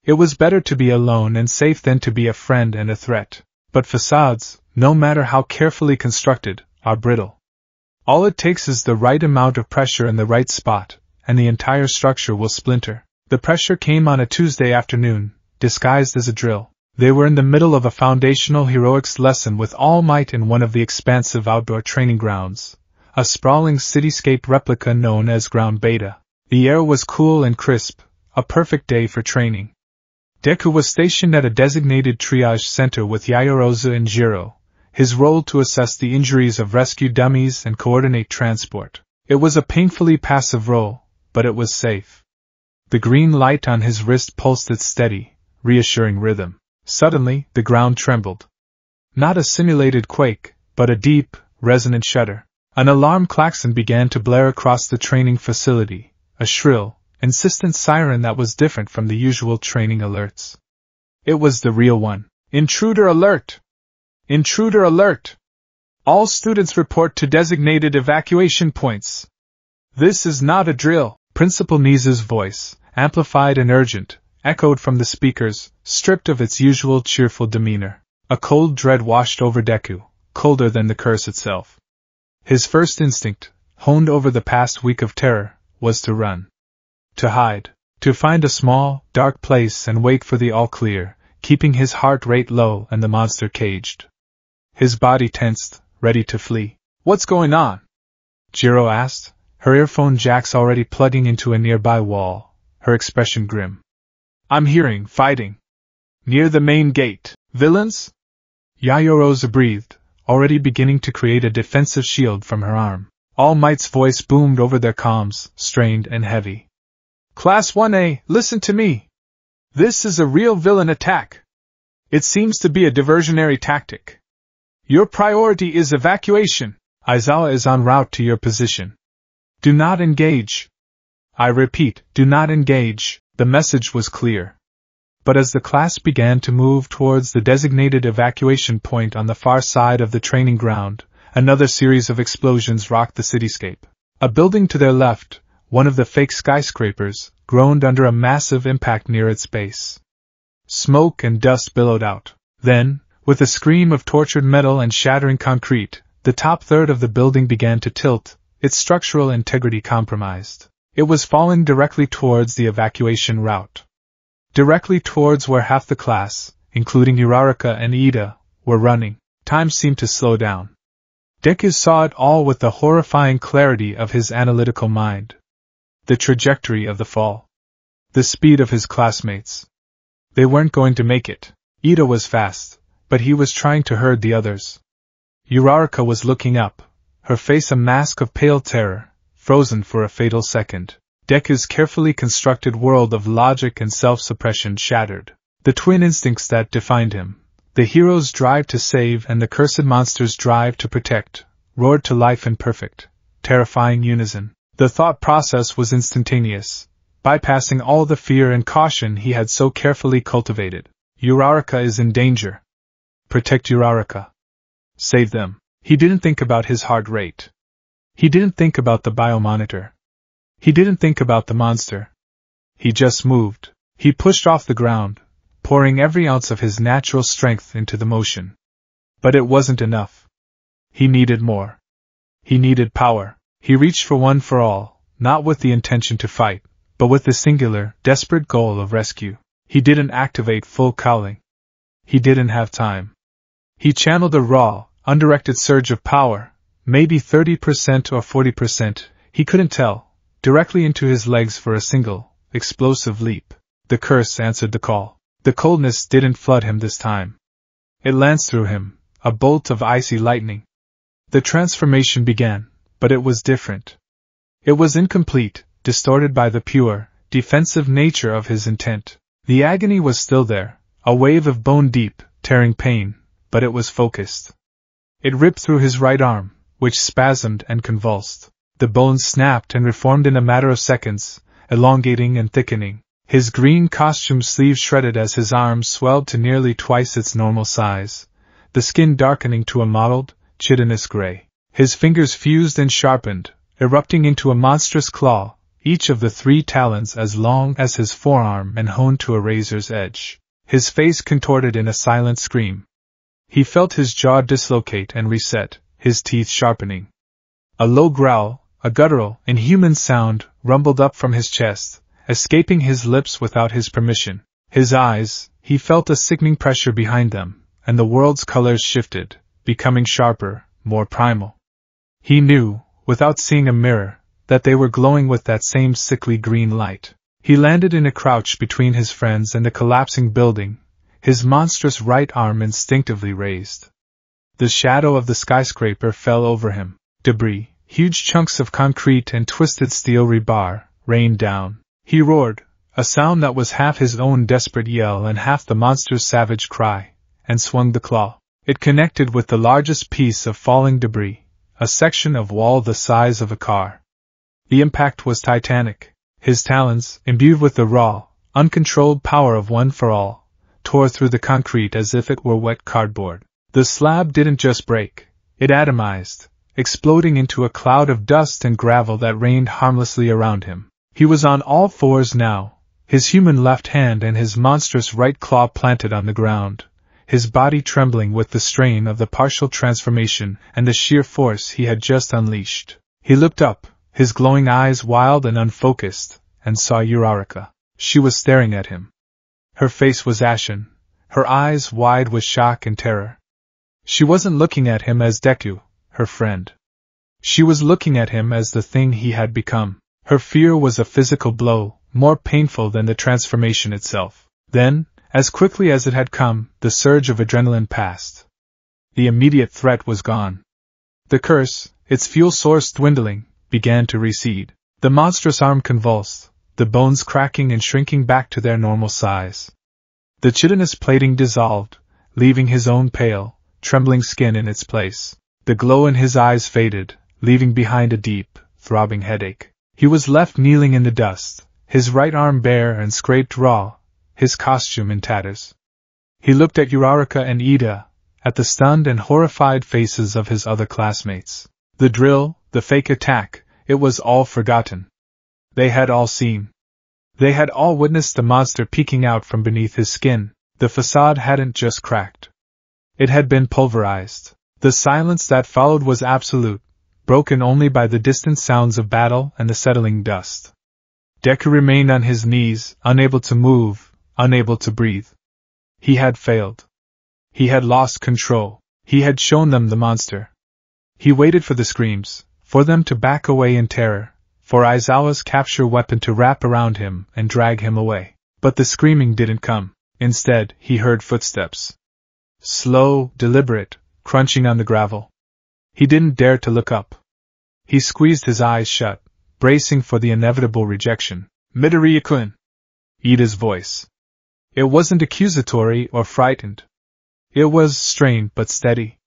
It was better to be alone and safe than to be a friend and a threat. But facades, no matter how carefully constructed, are brittle. All it takes is the right amount of pressure in the right spot, and the entire structure will splinter. The pressure came on a Tuesday afternoon, disguised as a drill. They were in the middle of a foundational heroics lesson with all might in one of the expansive outdoor training grounds, a sprawling cityscape replica known as Ground Beta. The air was cool and crisp, a perfect day for training. Deku was stationed at a designated triage center with Yayorozu and Jiro, his role to assess the injuries of rescue dummies and coordinate transport. It was a painfully passive role, but it was safe. The green light on his wrist pulsed its steady, reassuring rhythm. Suddenly, the ground trembled. Not a simulated quake, but a deep, resonant shudder. An alarm klaxon began to blare across the training facility, a shrill, insistent siren that was different from the usual training alerts. It was the real one. Intruder alert! Intruder alert! All students report to designated evacuation points. This is not a drill. Principal Nisa's voice, amplified and urgent, echoed from the speakers, stripped of its usual cheerful demeanor. A cold dread washed over Deku, colder than the curse itself. His first instinct, honed over the past week of terror, was to run. To hide. To find a small, dark place and wait for the all-clear, keeping his heart rate low and the monster caged. His body tensed, ready to flee. "What's going on?" Jiro asked, her earphone jacks already plugging into a nearby wall, her expression grim. "I'm hearing fighting. Near the main gate. Villains?" Yayorozu breathed, already beginning to create a defensive shield from her arm. All Might's voice boomed over their comms, strained and heavy. "Class 1A, listen to me. This is a real villain attack. It seems to be a diversionary tactic. Your priority is evacuation. Aizawa is en route to your position. Do not engage. I repeat, do not engage." The message was clear. But as the class began to move towards the designated evacuation point on the far side of the training ground, another series of explosions rocked the cityscape. A building to their left, one of the fake skyscrapers, groaned under a massive impact near its base. Smoke and dust billowed out. Then, with a scream of tortured metal and shattering concrete, the top third of the building began to tilt, its structural integrity compromised. It was falling directly towards the evacuation route. Directly towards where half the class, including Uraraka and Ida, were running. Time seemed to slow down. Deku saw it all with the horrifying clarity of his analytical mind. The trajectory of the fall. The speed of his classmates. They weren't going to make it. Ida was fast, but he was trying to herd the others. Uraraka was looking up, her face a mask of pale terror, frozen for a fatal second. Deku's carefully constructed world of logic and self-suppression shattered. The twin instincts that defined him, the hero's drive to save and the cursed monster's drive to protect, roared to life in perfect, terrifying unison. The thought process was instantaneous, bypassing all the fear and caution he had so carefully cultivated. Uraraka is in danger. Protect Uraraka. Save them. He didn't think about his heart rate. He didn't think about the biomonitor. He didn't think about the monster. He just moved. He pushed off the ground, pouring every ounce of his natural strength into the motion. But it wasn't enough. He needed more. He needed power. He reached for one for all, not with the intention to fight, but with the singular, desperate goal of rescue. He didn't activate full cowling. He didn't have time. He channeled a raw, undirected surge of power, maybe 30% or 40%, he couldn't tell, directly into his legs for a single, explosive leap. The curse answered the call. The coldness didn't flood him this time. It lanced through him, a bolt of icy lightning. The transformation began, but it was different. It was incomplete, distorted by the pure, defensive nature of his intent. The agony was still there, a wave of bone-deep, tearing pain, but it was focused. It ripped through his right arm, which spasmed and convulsed. The bones snapped and reformed in a matter of seconds, elongating and thickening. His green costume sleeve shredded as his arm swelled to nearly twice its normal size, the skin darkening to a mottled, chitinous gray. His fingers fused and sharpened, erupting into a monstrous claw, each of the 3 talons as long as his forearm and honed to a razor's edge. His face contorted in a silent scream. He felt his jaw dislocate and reset, his teeth sharpening. A low growl, a guttural, inhuman sound, rumbled up from his chest, escaping his lips without his permission. His eyes, he felt a sickening pressure behind them, and the world's colors shifted, becoming sharper, more primal. He knew, without seeing a mirror, that they were glowing with that same sickly green light. He landed in a crouch between his friends and the collapsing building, his monstrous right arm instinctively raised. The shadow of the skyscraper fell over him. Debris, huge chunks of concrete and twisted steel rebar, rained down. He roared, a sound that was half his own desperate yell and half the monster's savage cry, and swung the claw. It connected with the largest piece of falling debris, a section of wall the size of a car. The impact was titanic. His talons, imbued with the raw, uncontrolled power of One for All, tore through the concrete as if it were wet cardboard. The slab didn't just break, it atomized, exploding into a cloud of dust and gravel that rained harmlessly around him. He was on all fours now, his human left hand and his monstrous right claw planted on the ground, his body trembling with the strain of the partial transformation and the sheer force he had just unleashed. He looked up, his glowing eyes wild and unfocused, and saw Uraraka. She was staring at him. Her face was ashen, her eyes wide with shock and terror. She wasn't looking at him as Deku, her friend. She was looking at him as the thing he had become. Her fear was a physical blow, more painful than the transformation itself. Then, as quickly as it had come, the surge of adrenaline passed. The immediate threat was gone. The curse, its fuel source dwindling, began to recede. The monstrous arm convulsed, the bones cracking and shrinking back to their normal size. The chitinous plating dissolved, leaving his own pale, trembling skin in its place. The glow in his eyes faded, leaving behind a deep, throbbing headache. He was left kneeling in the dust, his right arm bare and scraped raw, his costume in tatters. He looked at Uraraka and Ida, at the stunned and horrified faces of his other classmates. The drill, the fake attack, it was all forgotten. They had all seen. They had all witnessed the monster peeking out from beneath his skin. The facade hadn't just cracked. It had been pulverized. The silence that followed was absolute, broken only by the distant sounds of battle and the settling dust. Deku remained on his knees, unable to move, unable to breathe. He had failed. He had lost control. He had shown them the monster. He waited for the screams, for them to back away in terror, for Aizawa's capture weapon to wrap around him and drag him away. But the screaming didn't come. Instead, he heard footsteps. Slow, deliberate, crunching on the gravel. He didn't dare to look up. He squeezed his eyes shut, bracing for the inevitable rejection. Midoriya-kun! Ida's voice. It wasn't accusatory or frightened. It was strained but steady,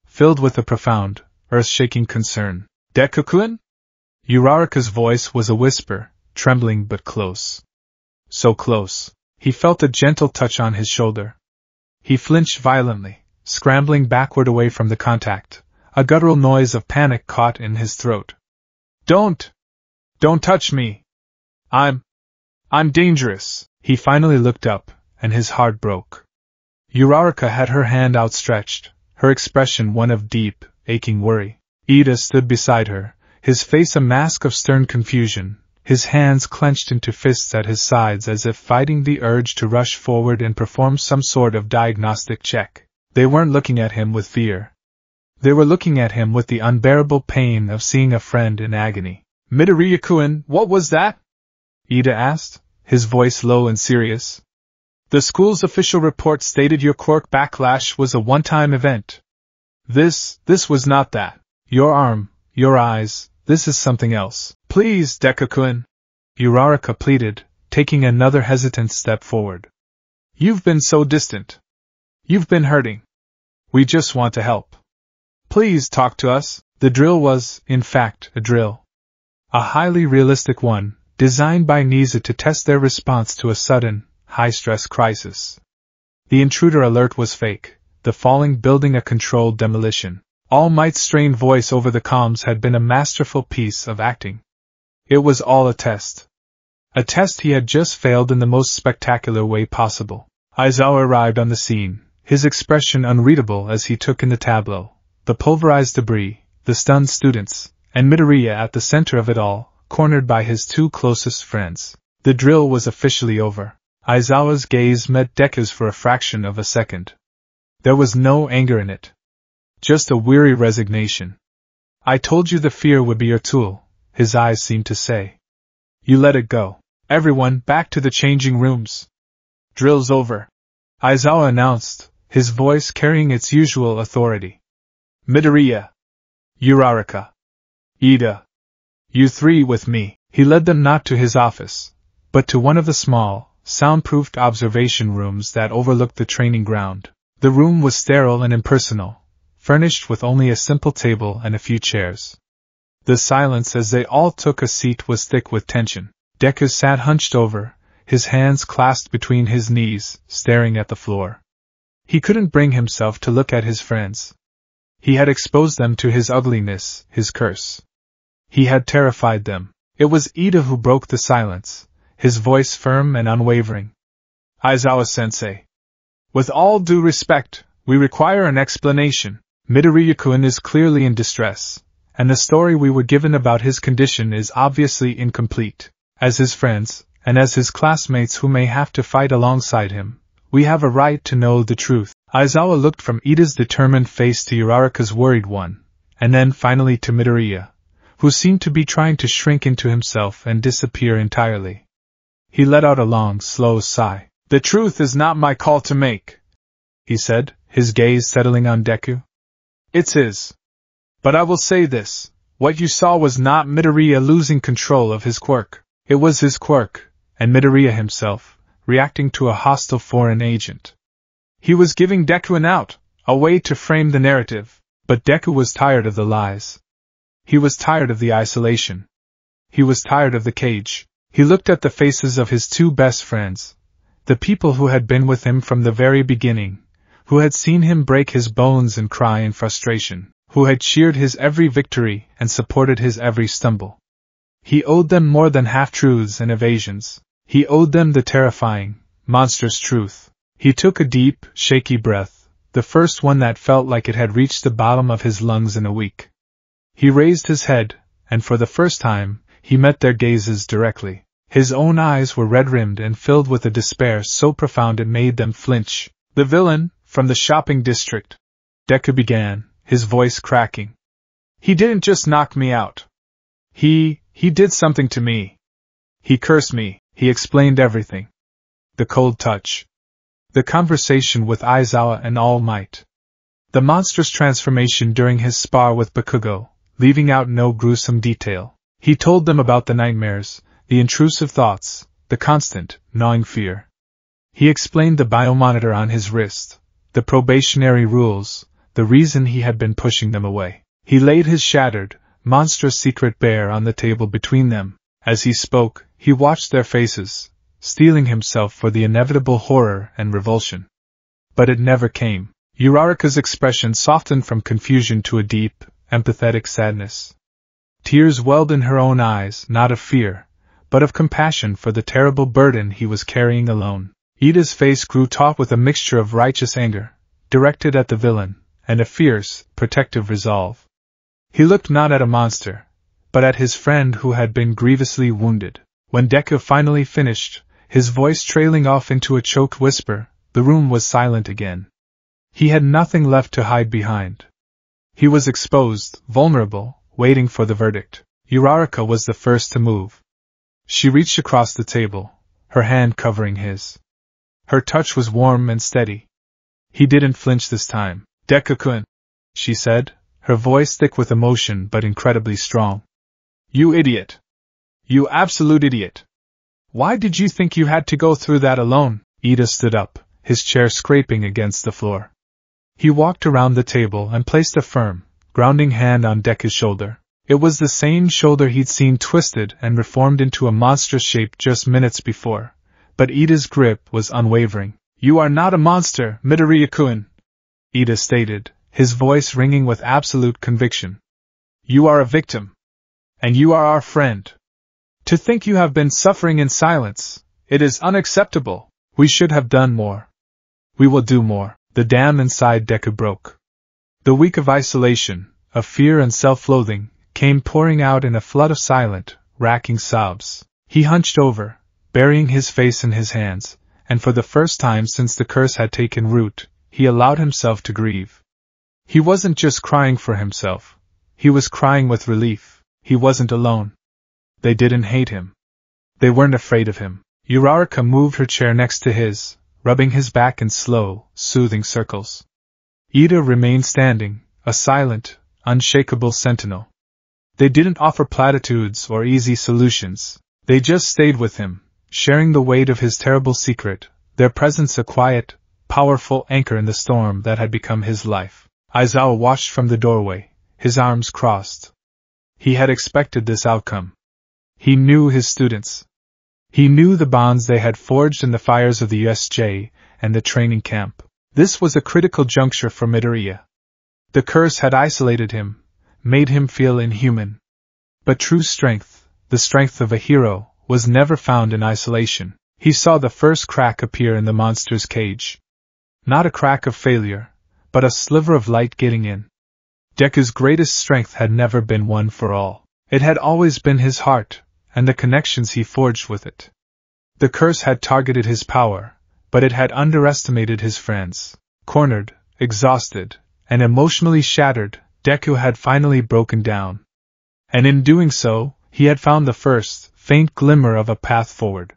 filled with a profound, earth-shaking concern. Deku-kun? Uraraka's voice was a whisper, trembling but close. So close. He felt a gentle touch on his shoulder. He flinched violently, scrambling backward away from the contact. A guttural noise of panic caught in his throat. Don't touch me! I'm dangerous! He finally looked up, and his heart broke. Uraraka had her hand outstretched, her expression one of deep, aching worry. Ida stood beside her, his face a mask of stern confusion, his hands clenched into fists at his sides as if fighting the urge to rush forward and perform some sort of diagnostic check. They weren't looking at him with fear. They were looking at him with the unbearable pain of seeing a friend in agony. "Midoriya-kun, what was that?" Ida asked, his voice low and serious. "The school's official report stated your quirk backlash was a one-time event. This was not that. Your arm, your eyes, this is something else. Please, Deku-kun," Uraraka pleaded, taking another hesitant step forward. "You've been so distant. You've been hurting. We just want to help. Please talk to us." The drill was, in fact, a drill. A highly realistic one, designed by Nisa to test their response to a sudden, high-stress crisis. The intruder alert was fake, the falling building a controlled demolition. All Might's strained voice over the comms had been a masterful piece of acting. It was all a test. A test he had just failed in the most spectacular way possible. Aizawa arrived on the scene, his expression unreadable as he took in the tableau, the pulverized debris, the stunned students, and Midoriya at the center of it all, cornered by his two closest friends. The drill was officially over. Aizawa's gaze met Deku's for a fraction of a second. There was no anger in it. Just a weary resignation. "I told you the fear would be your tool," his eyes seemed to say. "You let it go. Everyone, back to the changing rooms. Drill's over," Aizawa announced, his voice carrying its usual authority. "Midoriya, Uraraka, Ida, you three with me." He led them not to his office, but to one of the small, soundproofed observation rooms that overlooked the training ground. The room was sterile and impersonal, furnished with only a simple table and a few chairs. The silence as they all took a seat was thick with tension. Deku sat hunched over, his hands clasped between his knees, staring at the floor. He couldn't bring himself to look at his friends. He had exposed them to his ugliness, his curse. He had terrified them. It was Ida who broke the silence, his voice firm and unwavering. "Aizawa-sensei. With all due respect, we require an explanation. Midoriya-kun is clearly in distress, and the story we were given about his condition is obviously incomplete. As his friends, and as his classmates who may have to fight alongside him, we have a right to know the truth." Aizawa looked from Ida's determined face to Uraraka's worried one, and then finally to Midoriya, who seemed to be trying to shrink into himself and disappear entirely. He let out a long, slow sigh. "The truth is not my call to make," he said, his gaze settling on Deku. "It's his. But I will say this, what you saw was not Midoriya losing control of his quirk. It was his quirk, and Midoriya himself, reacting to a hostile foreign agent. He was giving Deku an out, a way to frame the narrative, but Deku was tired of the lies. He was tired of the isolation. He was tired of the cage. He looked at the faces of his two best friends, the people who had been with him from the very beginning, who had seen him break his bones and cry in frustration, who had cheered his every victory and supported his every stumble. He owed them more than half-truths and evasions. He owed them the terrifying, monstrous truth. He took a deep, shaky breath, the first one that felt like it had reached the bottom of his lungs in a week. He raised his head, and for the first time, he met their gazes directly. His own eyes were red-rimmed and filled with a despair so profound it made them flinch. "The villain, from the shopping district," Deku began, his voice cracking. "He didn't just knock me out. He did something to me. He cursed me." He explained everything. The cold touch. The conversation with Aizawa and All Might. The monstrous transformation during his spar with Bakugo, leaving out no gruesome detail. He told them about the nightmares, the intrusive thoughts, the constant, gnawing fear. He explained the biomonitor on his wrist, the probationary rules, the reason he had been pushing them away. He laid his shattered, monstrous secret bare on the table between them. As he spoke, he watched their faces, steeling himself for the inevitable horror and revulsion. But it never came. Uraraka's expression softened from confusion to a deep, empathetic sadness. Tears welled in her own eyes, not of fear, but of compassion for the terrible burden he was carrying alone. Ida's face grew taut with a mixture of righteous anger, directed at the villain, and a fierce, protective resolve. He looked not at a monster, but at his friend who had been grievously wounded. When Deku finally finished, his voice trailing off into a choked whisper, the room was silent again. He had nothing left to hide behind. He was exposed, vulnerable, waiting for the verdict. Uraraka was the first to move. She reached across the table, her hand covering his. Her touch was warm and steady. He didn't flinch this time. "Deku-kun," she said, her voice thick with emotion but incredibly strong. "You idiot. You absolute idiot. Why did you think you had to go through that alone?" Ida stood up, his chair scraping against the floor. He walked around the table and placed a firm, grounding hand on Deku's shoulder. It was the same shoulder he'd seen twisted and reformed into a monstrous shape just minutes before, but Ida's grip was unwavering. "You are not a monster, Midoriya-kun," Ida stated, his voice ringing with absolute conviction. "You are a victim. And you are our friend. To think you have been suffering in silence, it is unacceptable. We should have done more. We will do more." The dam inside Deku broke. The week of isolation, of fear and self-loathing, came pouring out in a flood of silent, racking sobs. He hunched over, burying his face in his hands, and for the first time since the curse had taken root, he allowed himself to grieve. He wasn't just crying for himself. He was crying with relief. He wasn't alone. They didn't hate him. They weren't afraid of him. Uraraka moved her chair next to his, rubbing his back in slow, soothing circles. Ida remained standing, a silent, unshakable sentinel. They didn't offer platitudes or easy solutions. They just stayed with him, sharing the weight of his terrible secret, their presence a quiet, powerful anchor in the storm that had become his life. Aizawa watched from the doorway, his arms crossed. He had expected this outcome. He knew his students. He knew the bonds they had forged in the fires of the USJ and the training camp. This was a critical juncture for Midoriya. The curse had isolated him, made him feel inhuman. But true strength, the strength of a hero, was never found in isolation. He saw the first crack appear in the monster's cage. Not a crack of failure, but a sliver of light getting in. Deku's greatest strength had never been one for all. It had always been his heart, and the connections he forged with it. The curse had targeted his power, but it had underestimated his friends. Cornered, exhausted, and emotionally shattered, Deku had finally broken down. And in doing so, he had found the first, faint glimmer of a path forward.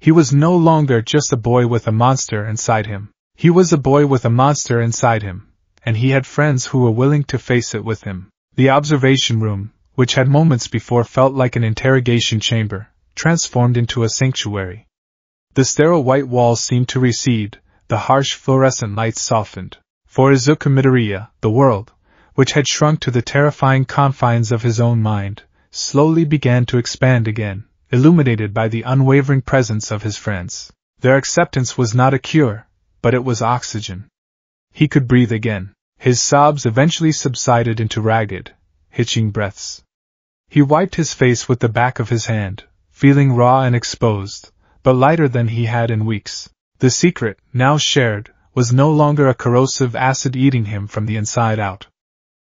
He was no longer just a boy with a monster inside him. He was a boy with a monster inside him, and he had friends who were willing to face it with him. The observation room, which had moments before felt like an interrogation chamber, transformed into a sanctuary. The sterile white walls seemed to recede, the harsh fluorescent lights softened. For Izuku Midoriya, the world, which had shrunk to the terrifying confines of his own mind, slowly began to expand again, illuminated by the unwavering presence of his friends. Their acceptance was not a cure, but it was oxygen. He could breathe again. His sobs eventually subsided into ragged, hitching breaths. He wiped his face with the back of his hand, feeling raw and exposed, but lighter than he had in weeks. The secret, now shared, was no longer a corrosive acid eating him from the inside out.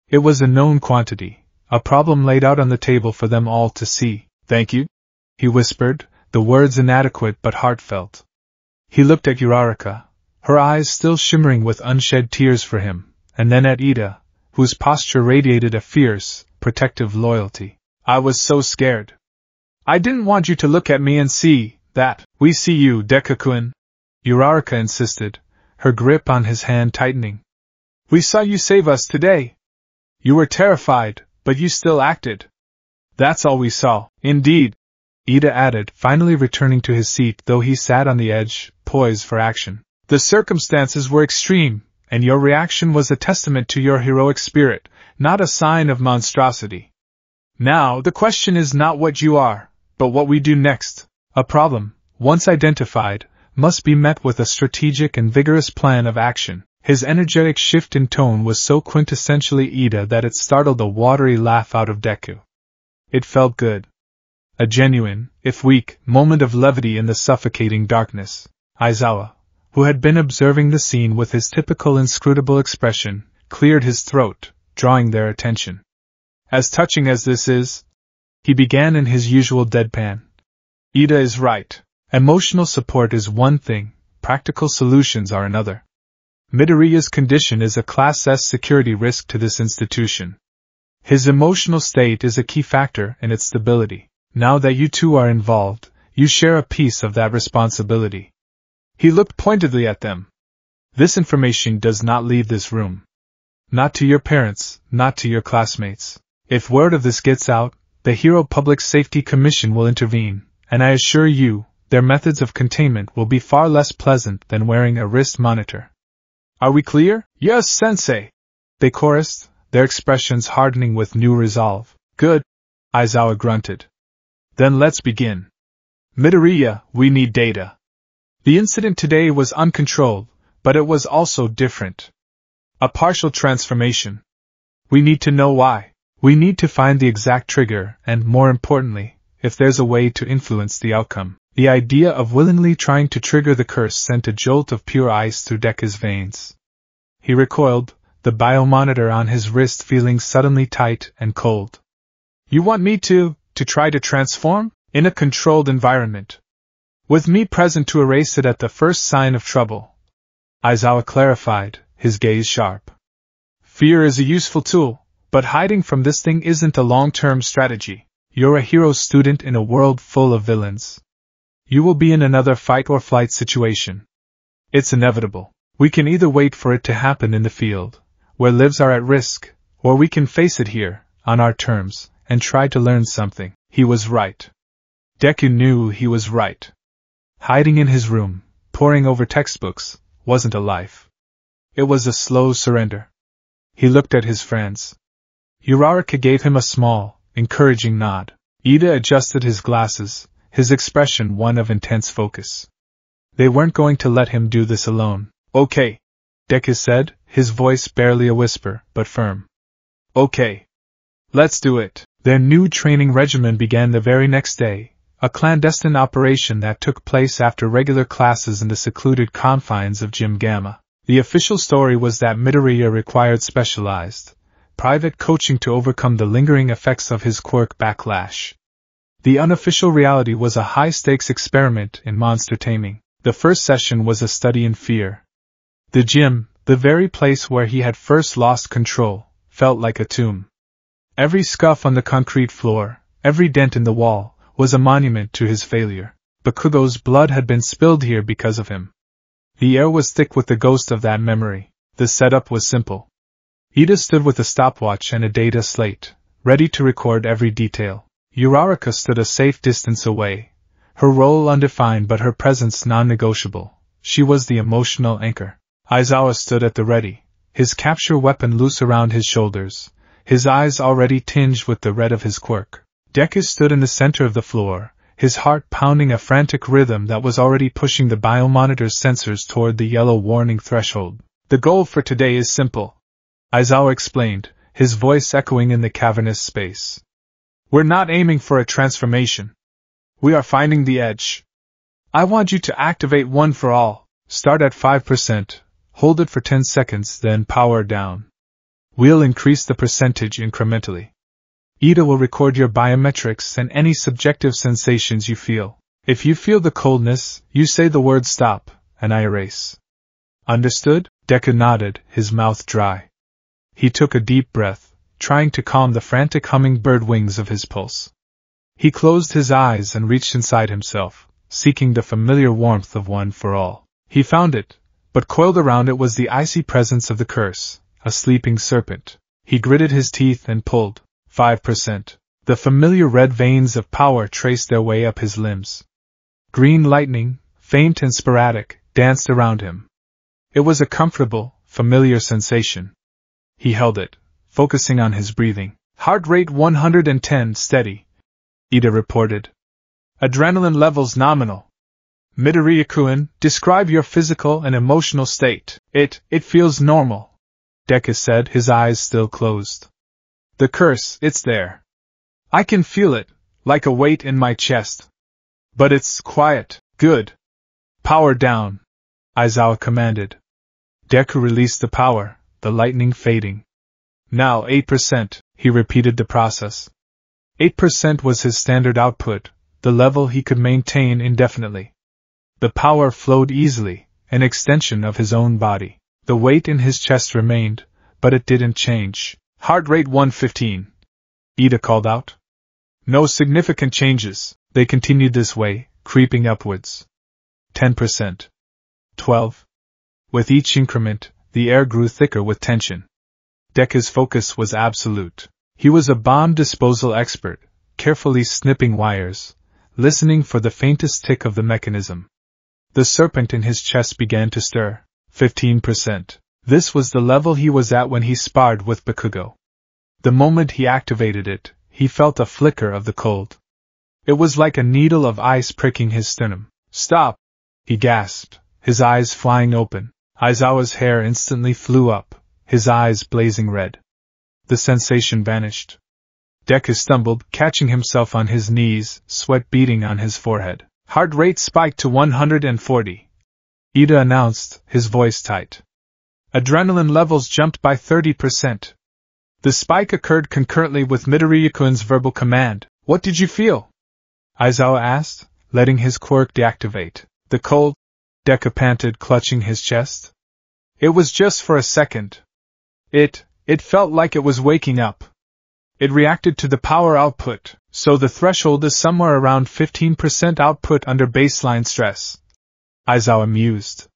It was a known quantity, a problem laid out on the table for them all to see. "Thank you," he whispered, the words inadequate but heartfelt. He looked at Uraraka, her eyes still shimmering with unshed tears for him, and then at Ida, whose posture radiated a fierce, protective loyalty. "I was so scared. I didn't want you to look at me and see that." "We see you, Deku-kun," Uraraka insisted, her grip on his hand tightening. "We saw you save us today. You were terrified, but you still acted. That's all we saw." "Indeed," Ida added, finally returning to his seat though he sat on the edge, poised for action. "The circumstances were extreme, and your reaction was a testament to your heroic spirit, not a sign of monstrosity. Now, the question is not what you are, but what we do next. A problem, once identified, must be met with a strategic and vigorous plan of action." His energetic shift in tone was so quintessentially Ida that it startled a watery laugh out of Deku. It felt good. A genuine, if weak, moment of levity in the suffocating darkness. Aizawa, who had been observing the scene with his typical inscrutable expression, cleared his throat, drawing their attention. "As touching as this is," He began in his usual deadpan. Ida is right. Emotional support is one thing, practical solutions are another. Midoriya's condition is a Class S security risk to this institution. His emotional state is a key factor in its stability. Now that you two are involved, you share a piece of that responsibility. He looked pointedly at them. This information does not leave this room. Not to your parents, not to your classmates. If word of this gets out, the Hero Public Safety Commission will intervene, and I assure you, their methods of containment will be far less pleasant than wearing a wrist monitor. Are we clear? Yes, Sensei! They chorused, their expressions hardening with new resolve. Good, Aizawa grunted. Then let's begin. Midoriya, we need data. The incident today was uncontrolled, but it was also different. A partial transformation. We need to know why. We need to find the exact trigger and, more importantly, if there's a way to influence the outcome. The idea of willingly trying to trigger the curse sent a jolt of pure ice through Deku's veins. He recoiled, the biomonitor on his wrist feeling suddenly tight and cold. You want me to try to transform? In a controlled environment. With me present to erase it at the first sign of trouble. Aizawa clarified, his gaze sharp. Fear is a useful tool, but hiding from this thing isn't a long-term strategy. You're a hero student in a world full of villains. You will be in another fight-or-flight situation. It's inevitable. We can either wait for it to happen in the field, where lives are at risk, or we can face it here, on our terms, and try to learn something. He was right. Deku knew he was right. Hiding in his room, poring over textbooks, wasn't a life. It was a slow surrender. He looked at his friends. Uraraka gave him a small, encouraging nod. Ida adjusted his glasses, his expression one of intense focus. They weren't going to let him do this alone. Okay, Deku said, his voice barely a whisper, but firm. Okay. Let's do it. Their new training regimen began the very next day, a clandestine operation that took place after regular classes in the secluded confines of Gym Gamma. The official story was that Midoriya required specialized, private coaching to overcome the lingering effects of his quirk backlash. The unofficial reality was a high-stakes experiment in monster taming. The first session was a study in fear. The gym, the very place where he had first lost control, felt like a tomb. Every scuff on the concrete floor, every dent in the wall, was a monument to his failure. Bakugo's blood had been spilled here because of him. The air was thick with the ghost of that memory. The setup was simple. Ida stood with a stopwatch and a data slate, ready to record every detail. Uraraka stood a safe distance away, her role undefined but her presence non-negotiable. She was the emotional anchor. Aizawa stood at the ready, his capture weapon loose around his shoulders, his eyes already tinged with the red of his quirk. Deku stood in the center of the floor, his heart pounding a frantic rhythm that was already pushing the biomonitor's sensors toward the yellow warning threshold. The goal for today is simple, Aizawa explained, his voice echoing in the cavernous space. We're not aiming for a transformation. We are finding the edge. I want you to activate One for All. Start at 5%, hold it for 10 seconds, then power down. We'll increase the percentage incrementally. Ida will record your biometrics and any subjective sensations you feel. If you feel the coldness, you say the word stop, and I erase. Understood? Deku nodded, his mouth dry. He took a deep breath, trying to calm the frantic hummingbird wings of his pulse. He closed his eyes and reached inside himself, seeking the familiar warmth of One for All. He found it, but coiled around it was the icy presence of the curse, a sleeping serpent. He gritted his teeth and pulled. 5%. The familiar red veins of power traced their way up his limbs. Green lightning, faint and sporadic, danced around him. It was a comfortable, familiar sensation. He held it, focusing on his breathing. Heart rate 110 steady, Ida reported. Adrenaline levels nominal. Midoriya-kun, describe your physical and emotional state. It feels normal, Deku said, his eyes still closed. The curse, it's there. I can feel it, like a weight in my chest. But it's quiet. Good. Power down, Aizawa commanded. Deku released the power, the lightning fading. Now 8%, he repeated the process. 8% was his standard output, the level he could maintain indefinitely. The power flowed easily, an extension of his own body. The weight in his chest remained, but it didn't change. Heart rate 115. Ida called out. No significant changes. They continued this way, creeping upwards. 10%. 12. With each increment, the air grew thicker with tension. Deku's focus was absolute. He was a bomb disposal expert, carefully snipping wires, listening for the faintest tick of the mechanism. The serpent in his chest began to stir. 15%. This was the level he was at when he sparred with Bakugo. The moment he activated it, he felt a flicker of the cold. It was like a needle of ice pricking his sternum. Stop! He gasped, his eyes flying open. Aizawa's hair instantly flew up, his eyes blazing red. The sensation vanished. Deku stumbled, catching himself on his knees, sweat beading on his forehead. Heart rate spiked to 140. Ida announced, his voice tight. Adrenaline levels jumped by 30%. The spike occurred concurrently with Midoriya-kun's verbal command. What did you feel? Aizawa asked, letting his quirk deactivate. The cold? Deku panted, clutching his chest. It was just for a second. It felt like it was waking up. It reacted to the power output, so the threshold is somewhere around 15% output under baseline stress. Aizawa mused.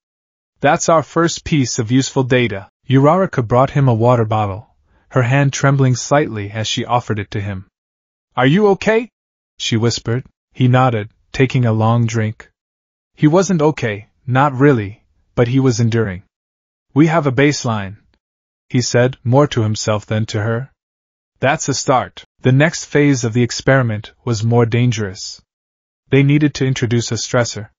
That's our first piece of useful data. Uraraka brought him a water bottle, her hand trembling slightly as she offered it to him. Are you okay? She whispered. He nodded, taking a long drink. He wasn't okay, not really, but he was enduring. We have a baseline, he said, more to himself than to her. That's a start. The next phase of the experiment was more dangerous. They needed to introduce a stressor.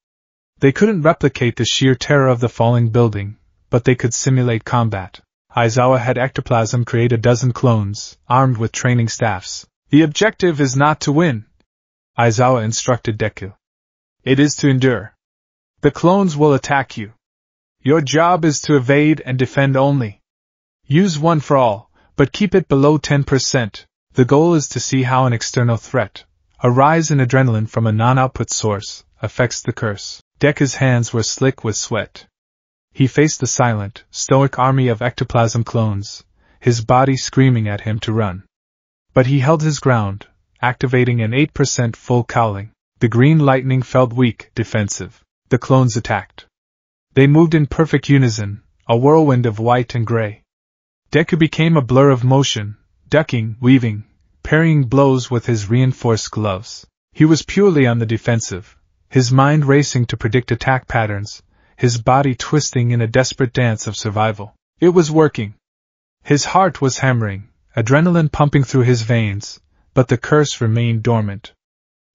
They couldn't replicate the sheer terror of the falling building, but they could simulate combat. Aizawa had ectoplasm create a dozen clones, armed with training staffs. The objective is not to win, Aizawa instructed Deku. It is to endure. The clones will attack you. Your job is to evade and defend only. Use one for all, but keep it below 10%. The goal is to see how an external threat, a rise in adrenaline from a non-output source, affects the curse. Deku's hands were slick with sweat. He faced the silent, stoic army of ectoplasm clones, his body screaming at him to run. But he held his ground, activating an 8% full cowling. The green lightning felt weak, defensive. The clones attacked. They moved in perfect unison, a whirlwind of white and gray. Deku became a blur of motion, ducking, weaving, parrying blows with his reinforced gloves. He was purely on the defensive, his mind racing to predict attack patterns, his body twisting in a desperate dance of survival. It was working. His heart was hammering, adrenaline pumping through his veins, but the curse remained dormant.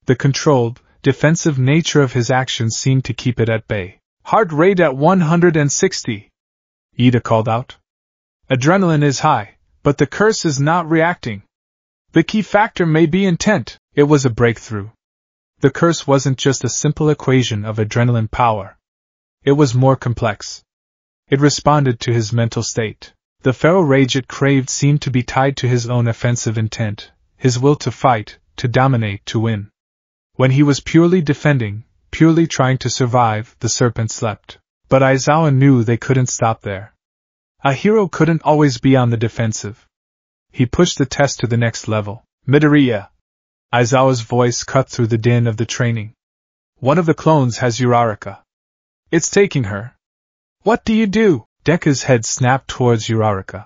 The controlled, defensive nature of his actions seemed to keep it at bay. Heart rate at 160. Ida called out. Adrenaline is high, but the curse is not reacting. The key factor may be intent. It was a breakthrough. The curse wasn't just a simple equation of adrenaline power. It was more complex. It responded to his mental state. The feral rage it craved seemed to be tied to his own offensive intent, his will to fight, to dominate, to win. When he was purely defending, purely trying to survive, the serpent slept. But Aizawa knew they couldn't stop there. A hero couldn't always be on the defensive. He pushed the test to the next level. Midoriya. Aizawa's voice cut through the din of the training. One of the clones has Uraraka. It's taking her. What do you do? Deku's head snapped towards Uraraka.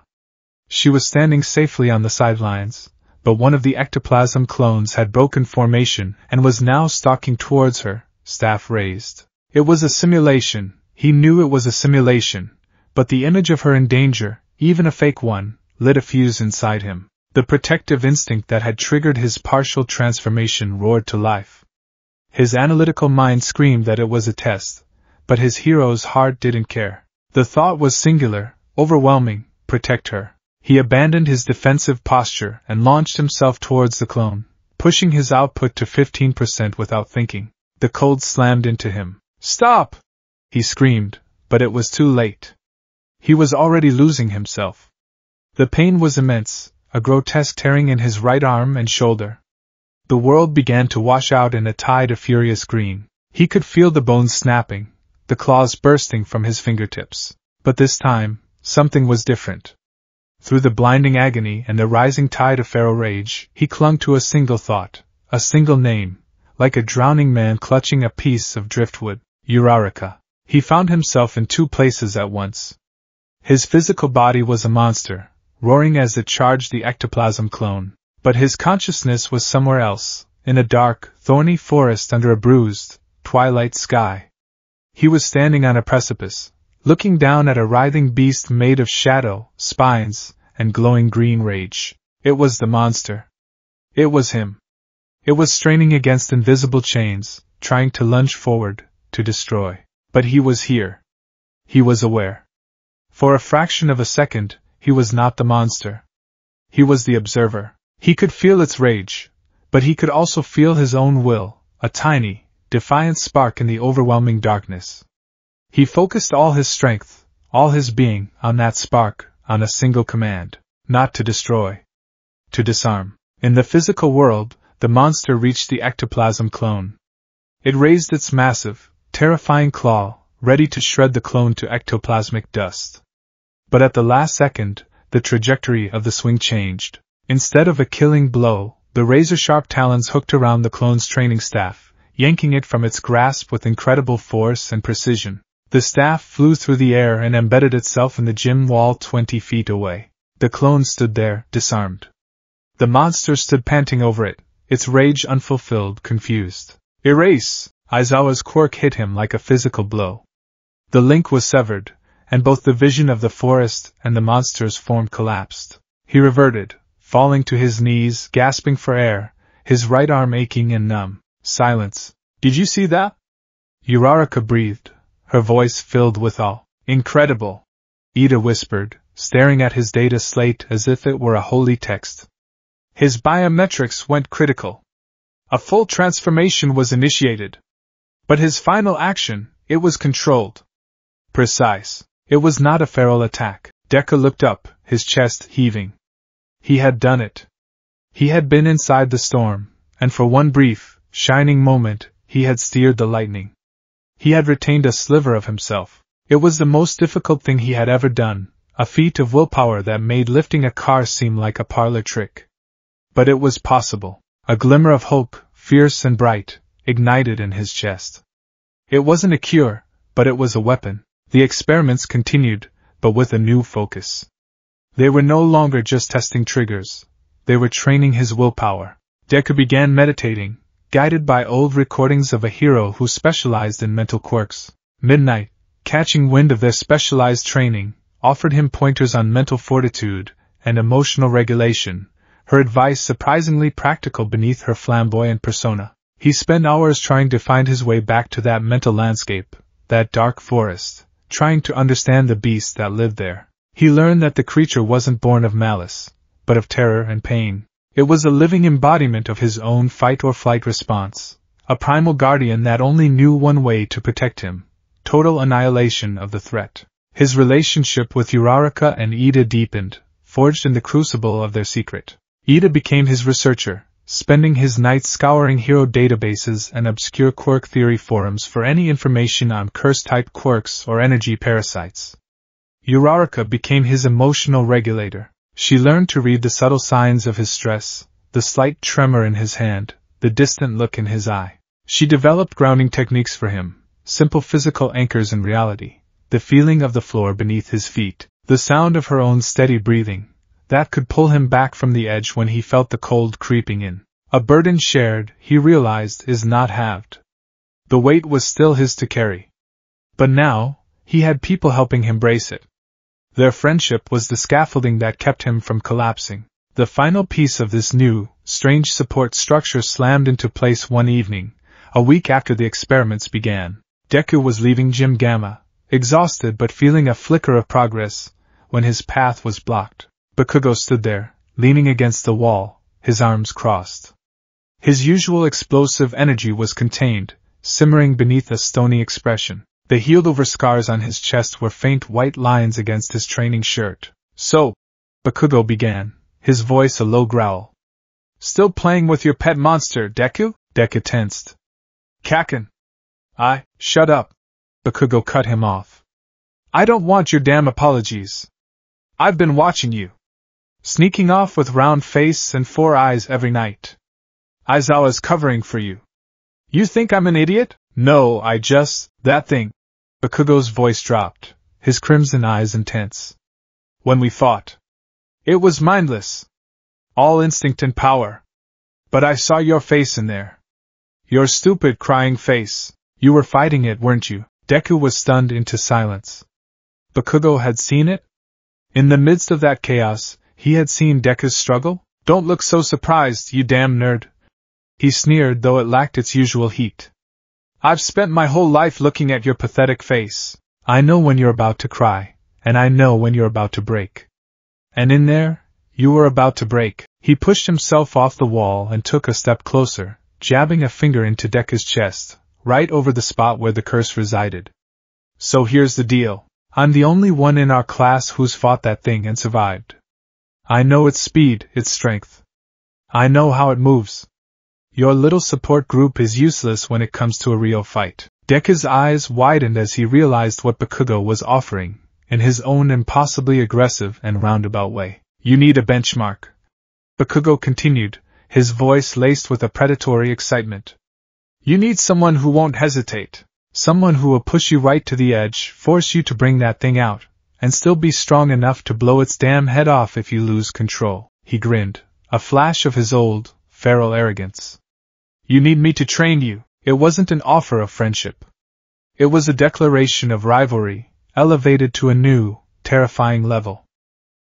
She was standing safely on the sidelines, but one of the ectoplasm clones had broken formation and was now stalking towards her, staff raised. It was a simulation. He knew it was a simulation, but the image of her in danger, even a fake one, lit a fuse inside him. The protective instinct that had triggered his partial transformation roared to life. His analytical mind screamed that it was a test, but his hero's heart didn't care. The thought was singular, overwhelming: protect her. He abandoned his defensive posture and launched himself towards the clone, pushing his output to 15% without thinking. The cold slammed into him. Stop! He screamed, but it was too late. He was already losing himself. The pain was immense, a grotesque tearing in his right arm and shoulder. The world began to wash out in a tide of furious green. He could feel the bones snapping, the claws bursting from his fingertips. But this time, something was different. Through the blinding agony and the rising tide of feral rage, he clung to a single thought, a single name, like a drowning man clutching a piece of driftwood. Uraraka. He found himself in two places at once. His physical body was a monster, roaring as it charged the ectoplasm clone. But his consciousness was somewhere else, in a dark, thorny forest under a bruised, twilight sky. He was standing on a precipice, looking down at a writhing beast made of shadow, spines, and glowing green rage. It was the monster. It was him. It was straining against invisible chains, trying to lunge forward, to destroy. But he was here. He was aware. For a fraction of a second, he was not the monster. He was the observer. He could feel its rage, but he could also feel his own will, a tiny, defiant spark in the overwhelming darkness. He focused all his strength, all his being, on that spark, on a single command: not to destroy. To disarm. In the physical world, the monster reached the ectoplasm clone. It raised its massive, terrifying claw, ready to shred the clone to ectoplasmic dust. But at the last second, the trajectory of the swing changed. Instead of a killing blow, the razor-sharp talons hooked around the clone's training staff, yanking it from its grasp with incredible force and precision. The staff flew through the air and embedded itself in the gym wall 20 feet away. The clone stood there, disarmed. The monster stood panting over it, its rage unfulfilled, confused. Erase! Aizawa's quirk hit him like a physical blow. The link was severed, and both the vision of the forest and the monster's form collapsed. He reverted, falling to his knees, gasping for air, his right arm aching and numb. Silence. Did you see that? Uraraka breathed, her voice filled with awe. Incredible, Ida whispered, staring at his data slate as if it were a holy text. His biometrics went critical. A full transformation was initiated. But his final action, it was controlled. Precise. It was not a feral attack. Deku looked up, his chest heaving. He had done it. He had been inside the storm, and for one brief, shining moment, he had steered the lightning. He had retained a sliver of himself. It was the most difficult thing he had ever done, a feat of willpower that made lifting a car seem like a parlor trick. But it was possible. A glimmer of hope, fierce and bright, ignited in his chest. It wasn't a cure, but it was a weapon. The experiments continued, but with a new focus. They were no longer just testing triggers. They were training his willpower. Deku began meditating, guided by old recordings of a hero who specialized in mental quirks. Midnight, catching wind of their specialized training, offered him pointers on mental fortitude and emotional regulation, her advice surprisingly practical beneath her flamboyant persona. He spent hours trying to find his way back to that mental landscape, that dark forest, trying to understand the beast that lived there. He learned that the creature wasn't born of malice, but of terror and pain. It was a living embodiment of his own fight-or-flight response, a primal guardian that only knew one way to protect him: total annihilation of the threat. His relationship with Uraraka and Ida deepened, forged in the crucible of their secret. Ida became his researcher, spending his nights scouring hero databases and obscure quirk theory forums for any information on curse-type quirks or energy parasites. Uraraka became his emotional regulator. She learned to read the subtle signs of his stress, the slight tremor in his hand, the distant look in his eye. She developed grounding techniques for him, simple physical anchors in reality, the feeling of the floor beneath his feet, the sound of her own steady breathing, that could pull him back from the edge when he felt the cold creeping in. A burden shared, he realized, is not halved. The weight was still his to carry. But now, he had people helping him brace it. Their friendship was the scaffolding that kept him from collapsing. The final piece of this new, strange support structure slammed into place one evening, a week after the experiments began. Deku was leaving Gym Gamma, exhausted but feeling a flicker of progress, when his path was blocked. Bakugo stood there, leaning against the wall, his arms crossed. His usual explosive energy was contained, simmering beneath a stony expression. The healed-over scars on his chest were faint white lines against his training shirt. So, Bakugo began, his voice a low growl. Still playing with your pet monster, Deku? Deku tensed. Kaken. Shut up. Bakugo cut him off. I don't want your damn apologies. I've been watching you. Sneaking off with round face and 4 eyes every night. Aizawa's covering for you. You think I'm an idiot? No, that thing. Bakugo's voice dropped, his crimson eyes intense. When we fought. It was mindless. All instinct and power. But I saw your face in there. Your stupid crying face. You were fighting it, weren't you? Deku was stunned into silence. Bakugo had seen it? In the midst of that chaos, he had seen Deku's struggle? Don't look so surprised, you damn nerd. He sneered, though it lacked its usual heat. I've spent my whole life looking at your pathetic face. I know when you're about to cry, and I know when you're about to break. And in there, you were about to break. He pushed himself off the wall and took a step closer, jabbing a finger into Deku's chest, right over the spot where the curse resided. So here's the deal. I'm the only one in our class who's fought that thing and survived. I know its speed, its strength. I know how it moves. Your little support group is useless when it comes to a real fight. Deku's eyes widened as he realized what Bakugo was offering, in his own impossibly aggressive and roundabout way. You need a benchmark. Bakugo continued, his voice laced with a predatory excitement. You need someone who won't hesitate. Someone who will push you right to the edge, force you to bring that thing out, and still be strong enough to blow its damn head off if you lose control. He grinned, a flash of his old, feral arrogance. You need me to train you. It wasn't an offer of friendship. It was a declaration of rivalry, elevated to a new, terrifying level.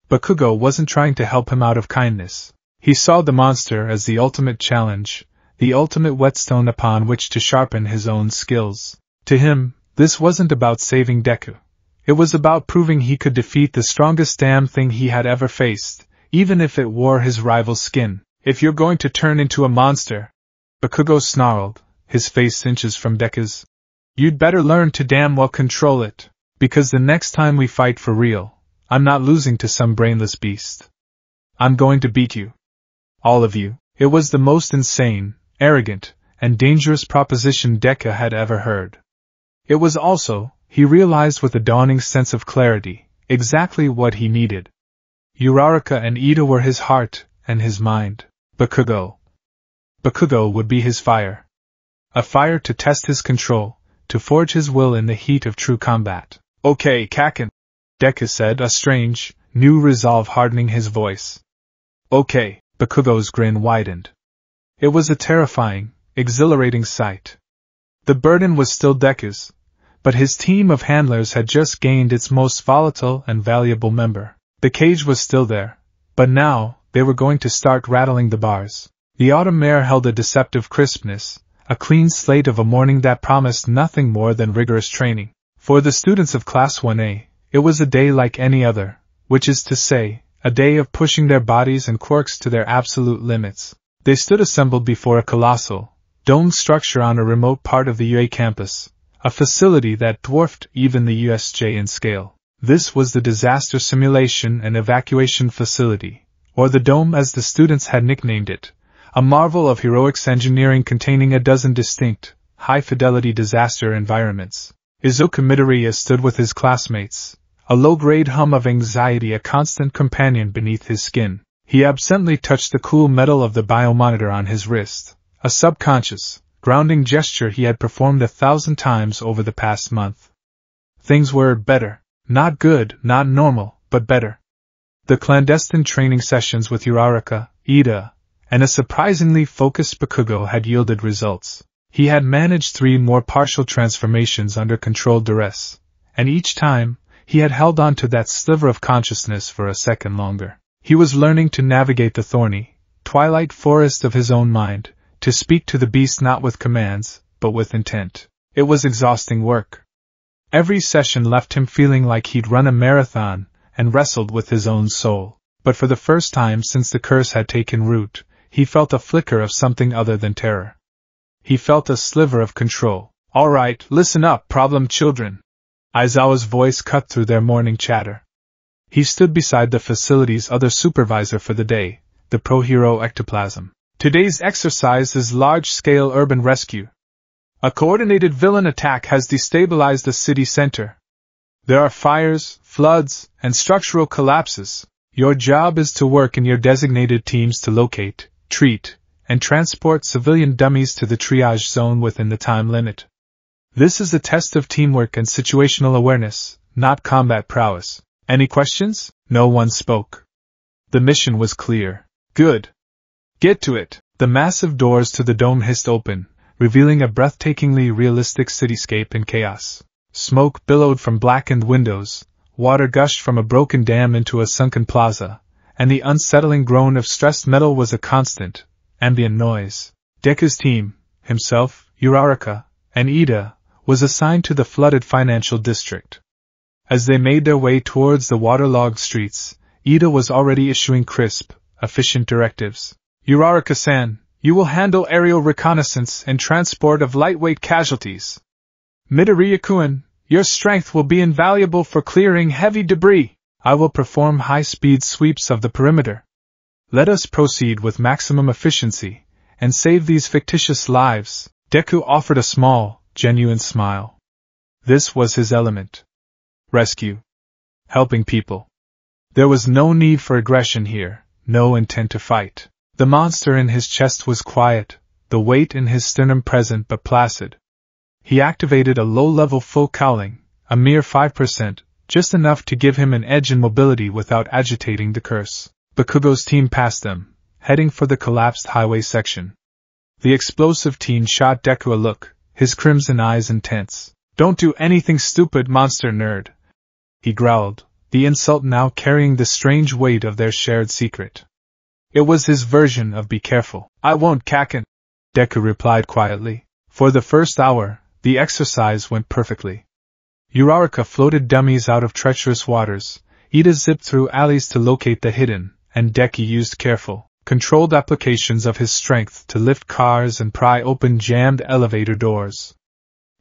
Bakugo wasn't trying to help him out of kindness. He saw the monster as the ultimate challenge, the ultimate whetstone upon which to sharpen his own skills. To him, this wasn't about saving Deku. It was about proving he could defeat the strongest damn thing he had ever faced, even if it wore his rival's skin. If you're going to turn into a monster, Bakugo snarled, his face inches from Deku's, you'd better learn to damn well control it, because the next time we fight for real, I'm not losing to some brainless beast. I'm going to beat you. All of you. It was the most insane, arrogant, and dangerous proposition Deku had ever heard. It was also, he realized with a dawning sense of clarity, exactly what he needed. Uraraka and Ida were his heart and his mind. Bakugo would be his fire. A fire to test his control, to forge his will in the heat of true combat. Okay, Kaken, Deku said, a strange, new resolve hardening his voice. Okay, Bakugo's grin widened. It was a terrifying, exhilarating sight. The burden was still Deku's, but his team of handlers had just gained its most volatile and valuable member. The cage was still there, but now, they were going to start rattling the bars. The autumn air held a deceptive crispness, a clean slate of a morning that promised nothing more than rigorous training. For the students of Class 1A, it was a day like any other, which is to say, a day of pushing their bodies and quirks to their absolute limits. They stood assembled before a colossal, domed structure on a remote part of the UA campus, a facility that dwarfed even the USJ in scale. This was the Disaster Simulation and Evacuation Facility, or the Dome as the students had nicknamed it, a marvel of heroics engineering containing a dozen distinct, high-fidelity disaster environments. Izuku Midoriya stood with his classmates, a low-grade hum of anxiety a constant companion beneath his skin. He absently touched the cool metal of the biomonitor on his wrist, a subconscious, grounding gesture he had performed 1,000 times over the past month. Things were better. Not good, not normal, but better. The clandestine training sessions with Uraraka, Ida, and a surprisingly focused Bakugo had yielded results. He had managed 3 more partial transformations under controlled duress, and each time, he had held on to that sliver of consciousness for a second longer. He was learning to navigate the thorny, twilight forest of his own mind, to speak to the beast not with commands, but with intent. It was exhausting work. Every session left him feeling like he'd run a marathon and wrestled with his own soul. But for the first time since the curse had taken root, he felt a flicker of something other than terror. He felt a sliver of control. All right, listen up, problem children. Aizawa's voice cut through their morning chatter. He stood beside the facility's other supervisor for the day, the pro-hero Ectoplasm. Today's exercise is large-scale urban rescue. A coordinated villain attack has destabilized the city center. There are fires, floods, and structural collapses. Your job is to work in your designated teams to locate, treat, and transport civilian dummies to the triage zone within the time limit. This is a test of teamwork and situational awareness, not combat prowess. Any questions? No one spoke. The mission was clear. Good. Get to it. The massive doors to the dome hissed open, revealing a breathtakingly realistic cityscape in chaos. Smoke billowed from blackened windows, water gushed from a broken dam into a sunken plaza, and the unsettling groan of stressed metal was a constant, ambient noise. Deku's team, himself, Uraraka, and Ida, was assigned to the flooded financial district. As they made their way towards the waterlogged streets, Ida was already issuing crisp, efficient directives. Uraraka-san, you will handle aerial reconnaissance and transport of lightweight casualties. Midoriya-kun, your strength will be invaluable for clearing heavy debris. I will perform high-speed sweeps of the perimeter. Let us proceed with maximum efficiency, and save these fictitious lives. Deku offered a small, genuine smile. This was his element. Rescue. Helping people. There was no need for aggression here, no intent to fight. The monster in his chest was quiet, the weight in his sternum present but placid. He activated a low-level full cowling, a mere 5%, just enough to give him an edge in mobility without agitating the curse. Bakugo's team passed them, heading for the collapsed highway section. The explosive teen shot Deku a look, his crimson eyes intense. Don't do anything stupid, monster nerd. He growled, the insult now carrying the strange weight of their shared secret. It was his version of be careful. I won't, Kaken, Deku replied quietly. For the first hour, the exercise went perfectly. Uraraka floated dummies out of treacherous waters, Ida zipped through alleys to locate the hidden, and Deku used careful, controlled applications of his strength to lift cars and pry open jammed elevator doors.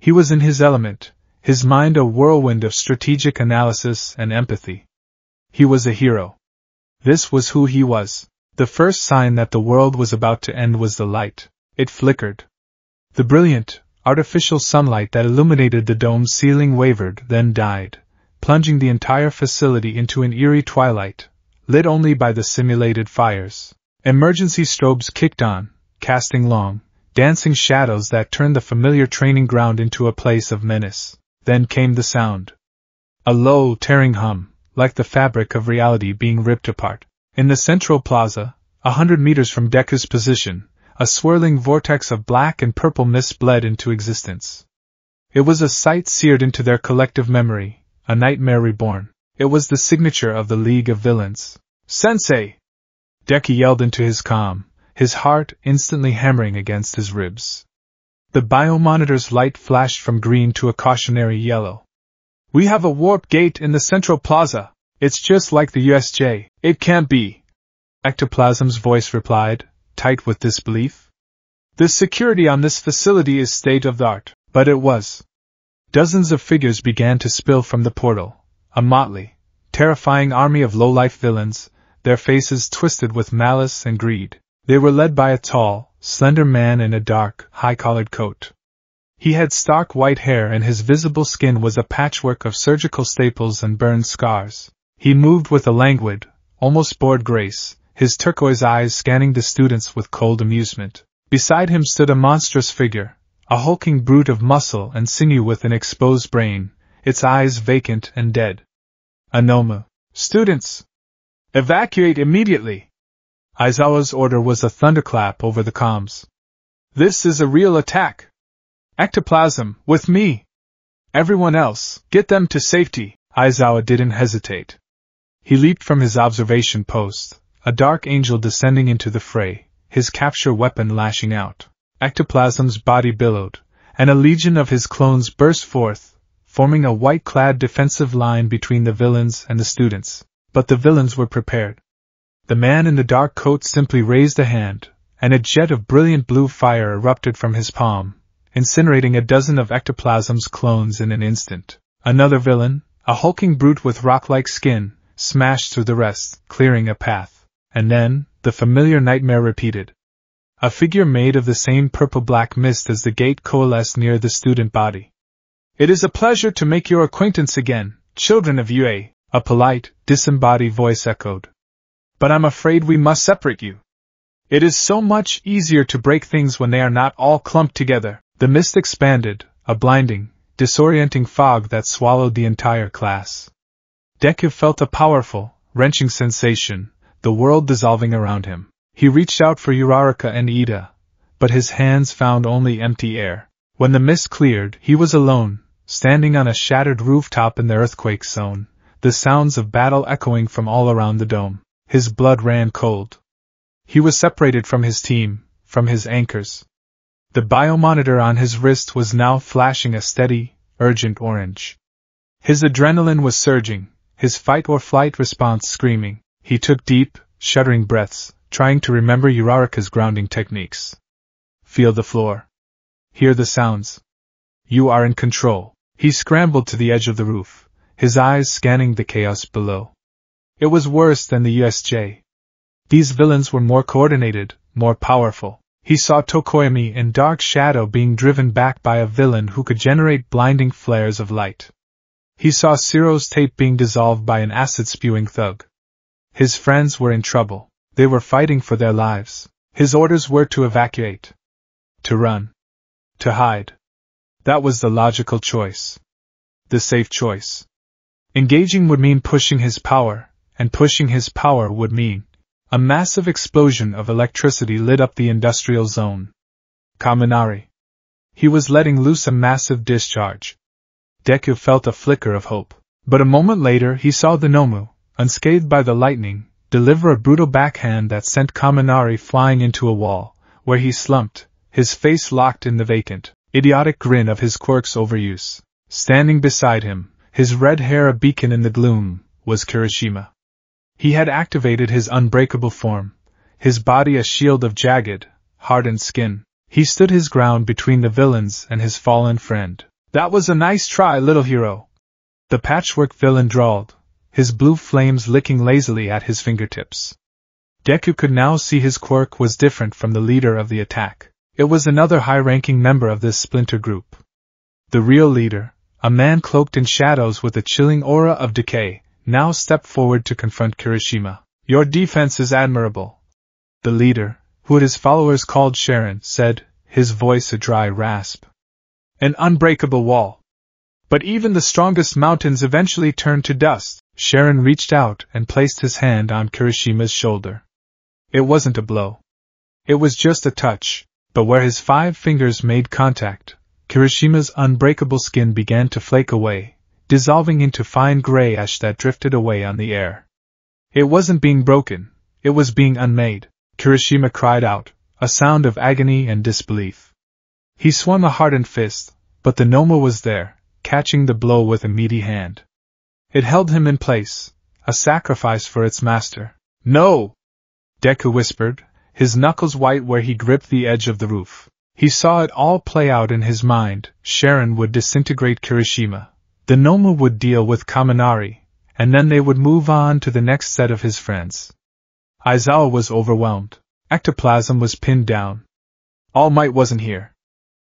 He was in his element, his mind a whirlwind of strategic analysis and empathy. He was a hero. This was who he was. The first sign that the world was about to end was the light. It flickered. The brilliant, artificial sunlight that illuminated the dome's ceiling wavered, then died, plunging the entire facility into an eerie twilight, lit only by the simulated fires. Emergency strobes kicked on, casting long, dancing shadows that turned the familiar training ground into a place of menace. Then came the sound. A low, tearing hum, like the fabric of reality being ripped apart. In the central plaza, 100 meters from Deku's position, a swirling vortex of black and purple mist bled into existence. It was a sight seared into their collective memory, a nightmare reborn. It was the signature of the League of Villains. Sensei! Deku yelled into his comm, his heart instantly hammering against his ribs. The biomonitor's light flashed from green to a cautionary yellow. We have a warp gate in the central plaza. It's just like the USJ. It can't be. Ectoplasm's voice replied, tight with disbelief. The security on this facility is state-of-the-art, but it was. Dozens of figures began to spill from the portal, a motley, terrifying army of low-life villains, their faces twisted with malice and greed. They were led by a tall, slender man in a dark, high-collared coat. He had stark white hair and his visible skin was a patchwork of surgical staples and burned scars. He moved with a languid, almost bored grace, his turquoise eyes scanning the students with cold amusement. Beside him stood a monstrous figure, a hulking brute of muscle and sinew with an exposed brain, its eyes vacant and dead. Anomu. Students! Evacuate immediately! Aizawa's order was a thunderclap over the comms. This is a real attack! Ectoplasm, with me! Everyone else, get them to safety! Aizawa didn't hesitate. He leaped from his observation post, a dark angel descending into the fray, his capture weapon lashing out. Ectoplasm's body billowed, and a legion of his clones burst forth, forming a white-clad defensive line between the villains and the students. But the villains were prepared. The man in the dark coat simply raised a hand, and a jet of brilliant blue fire erupted from his palm, incinerating a dozen of Ectoplasm's clones in an instant. Another villain, a hulking brute with rock-like skin, smashed through the rest, clearing a path. And then, the familiar nightmare repeated. A figure made of the same purple-black mist as the gate coalesced near the student body. "It is a pleasure to make your acquaintance again, children of UA," a polite, disembodied voice echoed. "But I'm afraid we must separate you. It is so much easier to break things when they are not all clumped together." The mist expanded, a blinding, disorienting fog that swallowed the entire class. Deku felt a powerful, wrenching sensation, the world dissolving around him. He reached out for Uraraka and Ida, but his hands found only empty air. When the mist cleared, he was alone, standing on a shattered rooftop in the earthquake zone, the sounds of battle echoing from all around the dome. His blood ran cold. He was separated from his team, from his anchors. The biomonitor on his wrist was now flashing a steady, urgent orange. His adrenaline was surging, his fight-or-flight response screaming. He took deep, shuddering breaths, trying to remember Uraraka's grounding techniques. Feel the floor. Hear the sounds. You are in control. He scrambled to the edge of the roof, his eyes scanning the chaos below. It was worse than the USJ. These villains were more coordinated, more powerful. He saw Tokoyami in dark shadow being driven back by a villain who could generate blinding flares of light. He saw Ciro's tape being dissolved by an acid-spewing thug. His friends were in trouble. They were fighting for their lives. His orders were to evacuate. To run. To hide. That was the logical choice. The safe choice. Engaging would mean pushing his power, and pushing his power would mean a massive explosion of electricity lit up the industrial zone. Kaminari. He was letting loose a massive discharge. Deku felt a flicker of hope. But a moment later he saw the Nomu, unscathed by the lightning, deliver a brutal backhand that sent Kaminari flying into a wall, where he slumped, his face locked in the vacant, idiotic grin of his quirk's overuse. Standing beside him, his red hair a beacon in the gloom, was Kirishima. He had activated his unbreakable form, his body a shield of jagged, hardened skin. He stood his ground between the villains and his fallen friend. "That was a nice try, little hero," the patchwork villain drawled, his blue flames licking lazily at his fingertips. Deku could now see his quirk was different from the leader of the attack. It was another high-ranking member of this splinter group. The real leader, a man cloaked in shadows with a chilling aura of decay, now stepped forward to confront Kirishima. "Your defense is admirable," the leader, who his followers called Sharon, said, his voice a dry rasp. "An unbreakable wall. But even the strongest mountains eventually turn to dust." Sharon reached out and placed his hand on Kirishima's shoulder. It wasn't a blow. It was just a touch, but where his 5 fingers made contact, Kirishima's unbreakable skin began to flake away, dissolving into fine gray ash that drifted away on the air. It wasn't being broken, it was being unmade. Kirishima cried out, a sound of agony and disbelief. He swung a hardened fist, but the Noma was there, catching the blow with a meaty hand. It held him in place, a sacrifice for its master. "No!" Deku whispered, his knuckles white where he gripped the edge of the roof. He saw it all play out in his mind. Sharon would disintegrate Kirishima. The Noma would deal with Kaminari, and then they would move on to the next set of his friends. Aizawa was overwhelmed. Ectoplasm was pinned down. All Might wasn't here.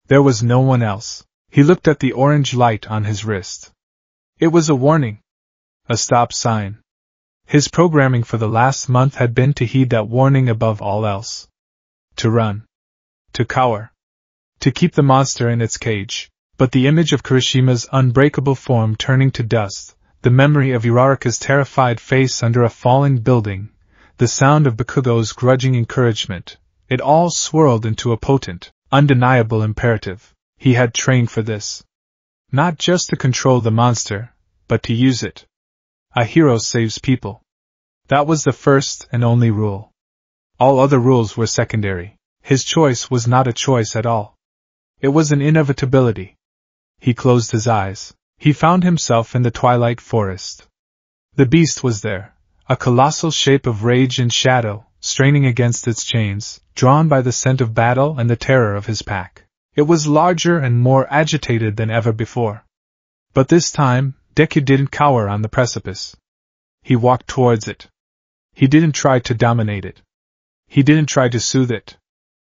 There was no one else. He looked at the orange light on his wrist. It was a warning. A stop sign. His programming for the last month had been to heed that warning above all else. To run. To cower. To keep the monster in its cage. But the image of Kirishima's unbreakable form turning to dust, the memory of Uraraka's terrified face under a falling building, the sound of Bakugo's grudging encouragement, it all swirled into a potent, undeniable imperative. He had trained for this. Not just to control the monster, but to use it. A hero saves people. That was the first and only rule. All other rules were secondary. His choice was not a choice at all. It was an inevitability. He closed his eyes. He found himself in the twilight forest. The beast was there, a colossal shape of rage and shadow, straining against its chains, drawn by the scent of battle and the terror of his pack. It was larger and more agitated than ever before. But this time, Deku didn't cower on the precipice. He walked towards it. He didn't try to dominate it. He didn't try to soothe it.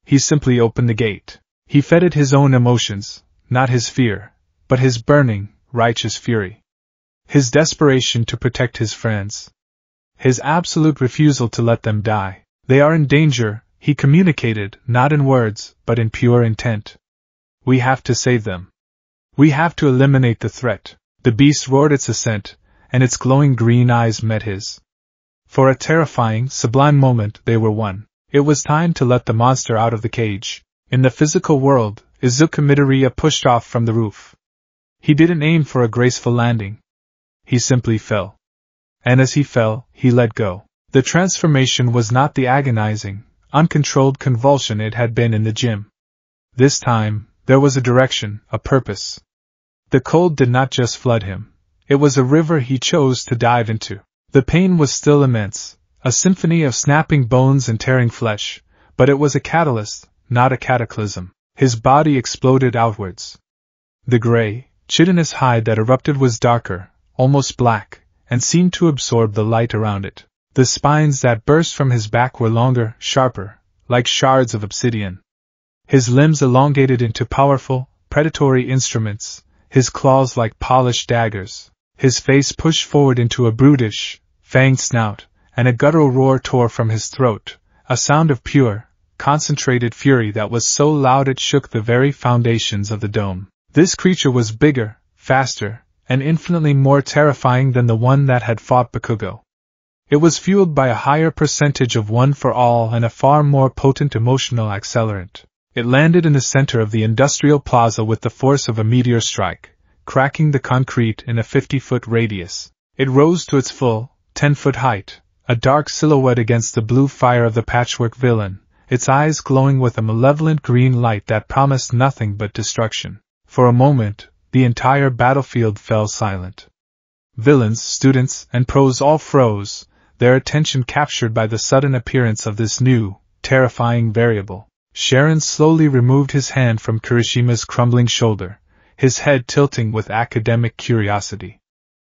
He simply opened the gate. He fed it his own emotions, not his fear, but his burning, righteous fury. His desperation to protect his friends. His absolute refusal to let them die. They are in danger, he communicated, not in words, but in pure intent. We have to save them. We have to eliminate the threat. The beast roared its assent, and its glowing green eyes met his. For a terrifying, sublime moment they were one. It was time to let the monster out of the cage. In the physical world, Izuku Midoriya pushed off from the roof. He didn't aim for a graceful landing. He simply fell. And as he fell, he let go. The transformation was not the agonizing, uncontrolled convulsion it had been in the gym. This time, there was a direction, a purpose. The cold did not just flood him. It was a river he chose to dive into. The pain was still immense, a symphony of snapping bones and tearing flesh, but it was a catalyst, not a cataclysm. His body exploded outwards. The gray, chitinous hide that erupted was darker, almost black, and seemed to absorb the light around it. The spines that burst from his back were longer, sharper, like shards of obsidian. His limbs elongated into powerful, predatory instruments, his claws like polished daggers, his face pushed forward into a brutish, fanged snout, and a guttural roar tore from his throat, a sound of pure, concentrated fury that was so loud it shook the very foundations of the dome. This creature was bigger, faster, and infinitely more terrifying than the one that had fought Bakugo. It was fueled by a higher percentage of one for all and a far more potent emotional accelerant. It landed in the center of the industrial plaza with the force of a meteor strike, cracking the concrete in a 50-foot radius. It rose to its full, 10-foot height, a dark silhouette against the blue fire of the patchwork villain, its eyes glowing with a malevolent green light that promised nothing but destruction. For a moment, the entire battlefield fell silent. Villains, students, and pros all froze, their attention captured by the sudden appearance of this new, terrifying variable. Sharon slowly removed his hand from Kirishima's crumbling shoulder, his head tilting with academic curiosity.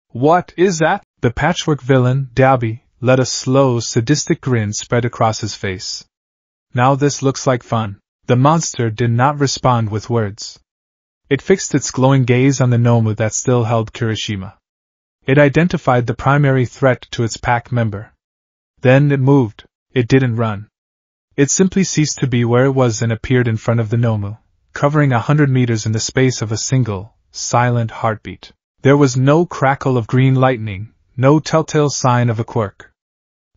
"What is that?" The patchwork villain, Dabi, let a slow, sadistic grin spread across his face. "Now this looks like fun." The monster did not respond with words. It fixed its glowing gaze on the Nomu that still held Kirishima. It identified the primary threat to its pack member. Then it moved. It didn't run. It simply ceased to be where it was and appeared in front of the Nomu, covering 100 meters in the space of a single, silent heartbeat. There was no crackle of green lightning, no telltale sign of a quirk.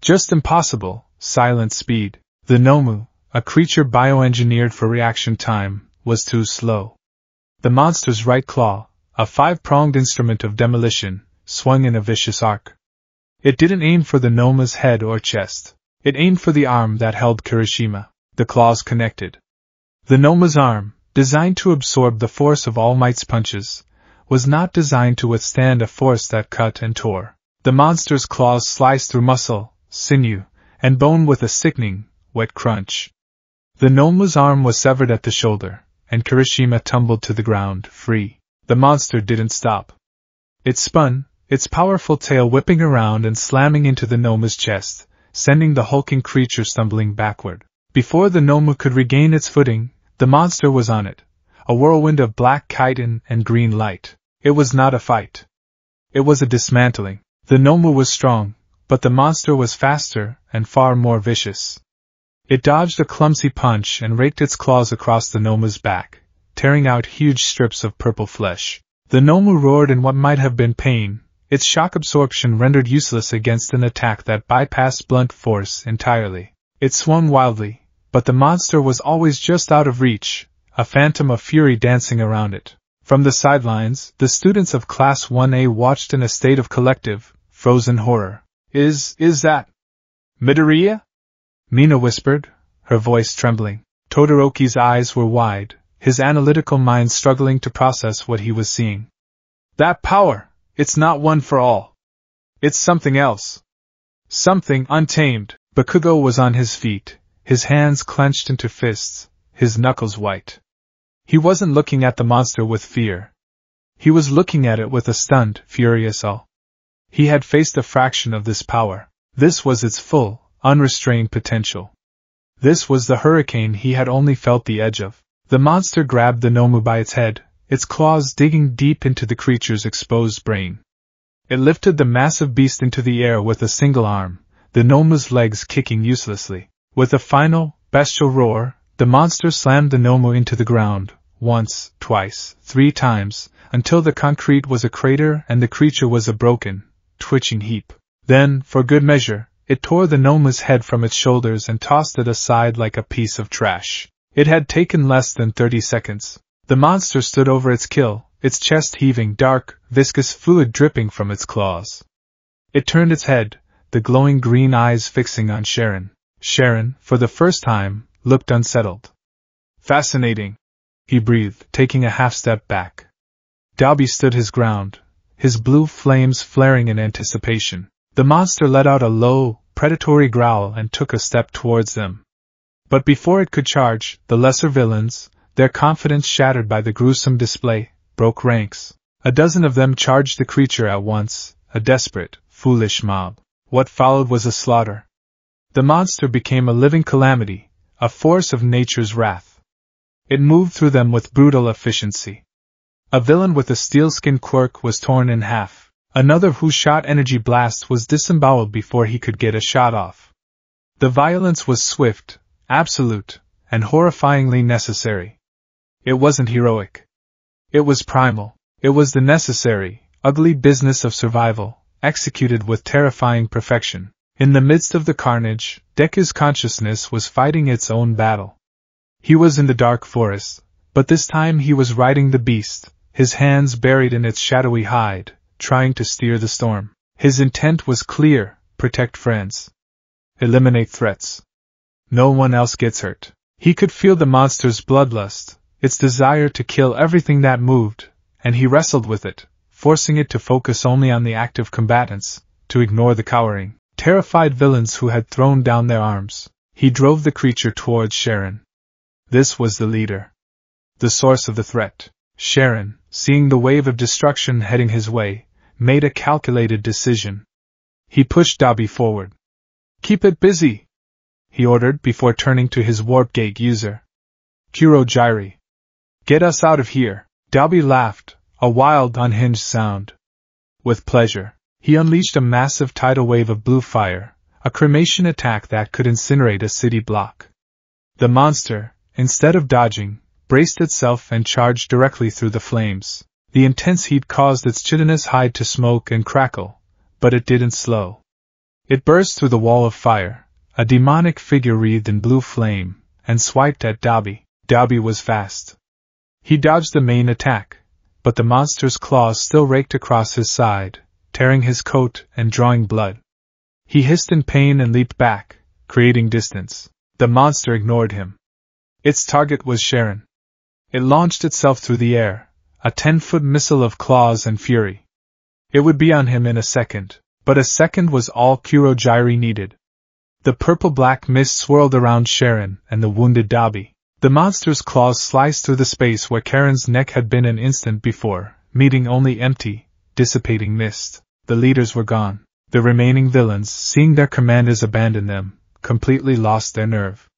Just impossible, silent speed. The Nomu, a creature bioengineered for reaction time, was too slow. The monster's right claw, a 5-pronged instrument of demolition, swung in a vicious arc. It didn't aim for the Noma's head or chest. It aimed for the arm that held Kirishima. The claws connected. The Noma's arm, designed to absorb the force of All Might's punches, was not designed to withstand a force that cut and tore. The monster's claws sliced through muscle, sinew, and bone with a sickening, wet crunch. The Noma's arm was severed at the shoulder, and Kirishima tumbled to the ground, free. The monster didn't stop. It spun, its powerful tail whipping around and slamming into the Noma's chest, sending the hulking creature stumbling backward. Before the Nomu could regain its footing, the monster was on it, a whirlwind of black chitin and green light. It was not a fight. It was a dismantling. The Nomu was strong, but the monster was faster and far more vicious. It dodged a clumsy punch and raked its claws across the Nomu's back, tearing out huge strips of purple flesh. The Nomu roared in what might have been pain, its shock absorption rendered useless against an attack that bypassed blunt force entirely. It swung wildly, but the monster was always just out of reach, a phantom of fury dancing around it. From the sidelines, the students of Class 1A watched in a state of collective, frozen horror. Is that Midoriya?" Mina whispered, her voice trembling. Todoroki's eyes were wide, his analytical mind struggling to process what he was seeing. "That power! It's not one for all. It's something else. Something untamed." Bakugo was on his feet, his hands clenched into fists, his knuckles white. He wasn't looking at the monster with fear. He was looking at it with a stunned, furious awe. He had faced a fraction of this power. This was its full, unrestrained potential. This was the hurricane he had only felt the edge of. The monster grabbed the Nomu by its head, its claws digging deep into the creature's exposed brain. It lifted the massive beast into the air with a single arm, the Nomu's legs kicking uselessly. With a final, bestial roar, the monster slammed the Nomu into the ground, once, twice, 3 times, until the concrete was a crater and the creature was a broken, twitching heap. Then, for good measure, it tore the Nomu's head from its shoulders and tossed it aside like a piece of trash. It had taken less than 30 seconds. The monster stood over its kill, its chest heaving, dark, viscous fluid dripping from its claws. It turned its head, the glowing green eyes fixing on Sharon. Sharon, for the first time, looked unsettled. Fascinating, he breathed, taking a half-step back. Dobby stood his ground, his blue flames flaring in anticipation. The monster let out a low, predatory growl and took a step towards them. But before it could charge, the lesser villains, their confidence shattered by the gruesome display, broke ranks. A dozen of them charged the creature at once, a desperate, foolish mob. What followed was a slaughter. The monster became a living calamity, a force of nature's wrath. It moved through them with brutal efficiency. A villain with a steel-skin quirk was torn in half. Another who shot energy blasts was disemboweled before he could get a shot off. The violence was swift, absolute, and horrifyingly necessary. It wasn't heroic. It was primal. It was the necessary, ugly business of survival, executed with terrifying perfection. In the midst of the carnage, Deku's consciousness was fighting its own battle. He was in the dark forest, but this time he was riding the beast, his hands buried in its shadowy hide, trying to steer the storm. His intent was clear: protect friends. Eliminate threats. No one else gets hurt. He could feel the monster's bloodlust, its desire to kill everything that moved, and he wrestled with it, forcing it to focus only on the active combatants, to ignore the cowering, terrified villains who had thrown down their arms. He drove the creature towards Sharon. This was the leader, the source of the threat. Sharon, seeing the wave of destruction heading his way, made a calculated decision. He pushed Dobby forward. "Keep it busy," he ordered before turning to his warp gate user. "Kurogyri. Get us out of here." Dobby laughed, a wild, unhinged sound. With pleasure, he unleashed a massive tidal wave of blue fire, a cremation attack that could incinerate a city block. The monster, instead of dodging, braced itself and charged directly through the flames. The intense heat caused its chitinous hide to smoke and crackle, but it didn't slow. It burst through the wall of fire, a demonic figure wreathed in blue flame, and swiped at Dobby. Dobby was fast. He dodged the main attack, but the monster's claws still raked across his side, tearing his coat and drawing blood. He hissed in pain and leaped back, creating distance. The monster ignored him. Its target was Sharon. It launched itself through the air, a 10-foot missile of claws and fury. It would be on him in a second, but a second was all Kurogyri needed. The purple-black mist swirled around Sharon and the wounded Dobby. The monster's claws sliced through the space where Karen's neck had been an instant before, meeting only empty, dissipating mist. The leaders were gone. The remaining villains, seeing their commanders abandon them, completely lost their nerve.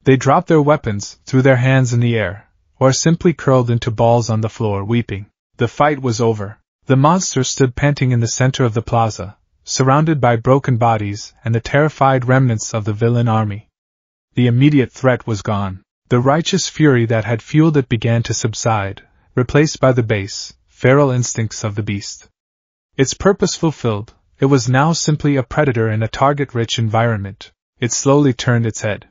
They dropped their weapons, threw their hands in the air, or simply curled into balls on the floor weeping. The fight was over. The monster stood panting in the center of the plaza, surrounded by broken bodies and the terrified remnants of the villain army. The immediate threat was gone. The righteous fury that had fueled it began to subside, replaced by the base, feral instincts of the beast. Its purpose fulfilled, it was now simply a predator in a target-rich environment. It slowly turned its head.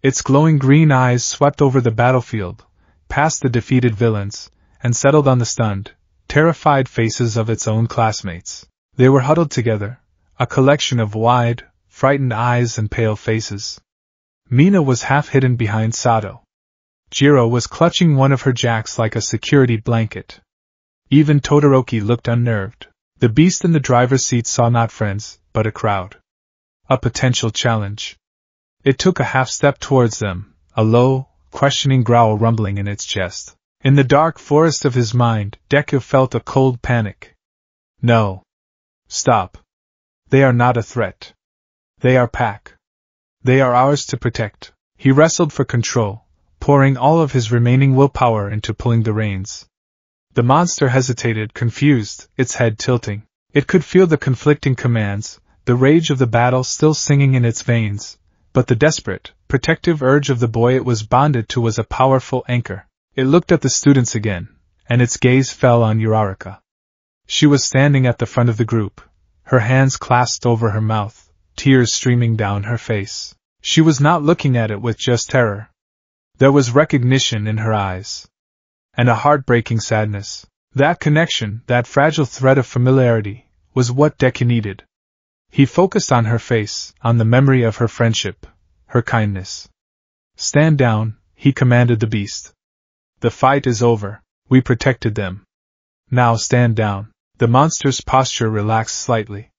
Its glowing green eyes swept over the battlefield, past the defeated villains, and settled on the stunned, terrified faces of its own classmates. They were huddled together, a collection of wide, frightened eyes and pale faces. Mina was half hidden behind Sato. Jiro was clutching one of her jacks like a security blanket. Even Todoroki looked unnerved. The beast in the driver's seat saw not friends, but a crowd. A potential challenge. It took a half-step towards them, a low, questioning growl rumbling in its chest. In the dark forest of his mind, Deku felt a cold panic. No. Stop. They are not a threat. They are pack. They are ours to protect. He wrestled for control, pouring all of his remaining willpower into pulling the reins. The monster hesitated, confused, its head tilting. It could feel the conflicting commands, the rage of the battle still singing in its veins, but the desperate, protective urge of the boy it was bonded to was a powerful anchor. It looked at the students again, and its gaze fell on Uraraka. She was standing at the front of the group, her hands clasped over her mouth, tears streaming down her face. She was not looking at it with just terror. There was recognition in her eyes. And a heartbreaking sadness. That connection, that fragile thread of familiarity, was what Deku needed. He focused on her face, on the memory of her friendship, her kindness. "Stand down," he commanded the beast. "The fight is over. We protected them. Now stand down." The monster's posture relaxed slightly.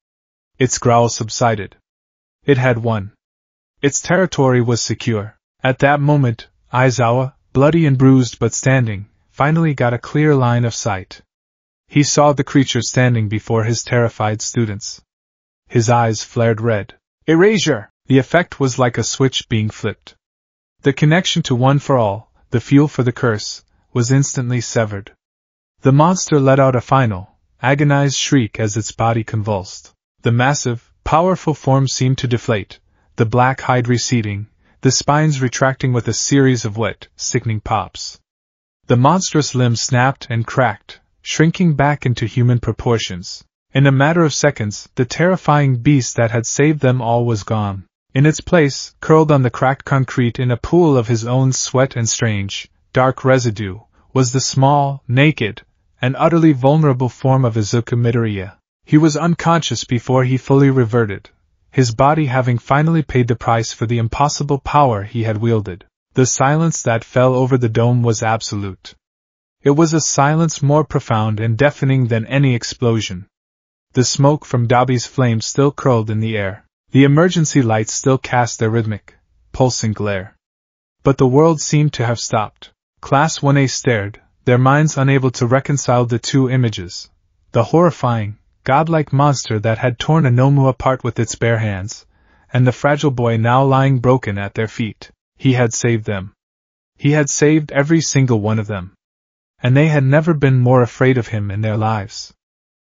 Its growl subsided. It had won. Its territory was secure. At that moment, Aizawa, bloody and bruised but standing, finally got a clear line of sight. He saw the creature standing before his terrified students. His eyes flared red. Erasure! The effect was like a switch being flipped. The connection to One for All, the fuel for the curse, was instantly severed. The monster let out a final, agonized shriek as its body convulsed. The massive, powerful form seemed to deflate, the black hide receding, the spines retracting with a series of wet, sickening pops. The monstrous limbs snapped and cracked, shrinking back into human proportions. In a matter of seconds, the terrifying beast that had saved them all was gone. In its place, curled on the cracked concrete in a pool of his own sweat and strange, dark residue, was the small, naked, and utterly vulnerable form of Izuku Midoriya. He was unconscious before he fully reverted, his body having finally paid the price for the impossible power he had wielded. The silence that fell over the dome was absolute. It was a silence more profound and deafening than any explosion. The smoke from Dabi's flames still curled in the air. The emergency lights still cast their rhythmic, pulsing glare. But the world seemed to have stopped. Class 1A stared, their minds unable to reconcile the two images. The horrifying, godlike monster that had torn Anomu apart with its bare hands, and the fragile boy now lying broken at their feet. He had saved them. He had saved every single one of them. And they had never been more afraid of him in their lives.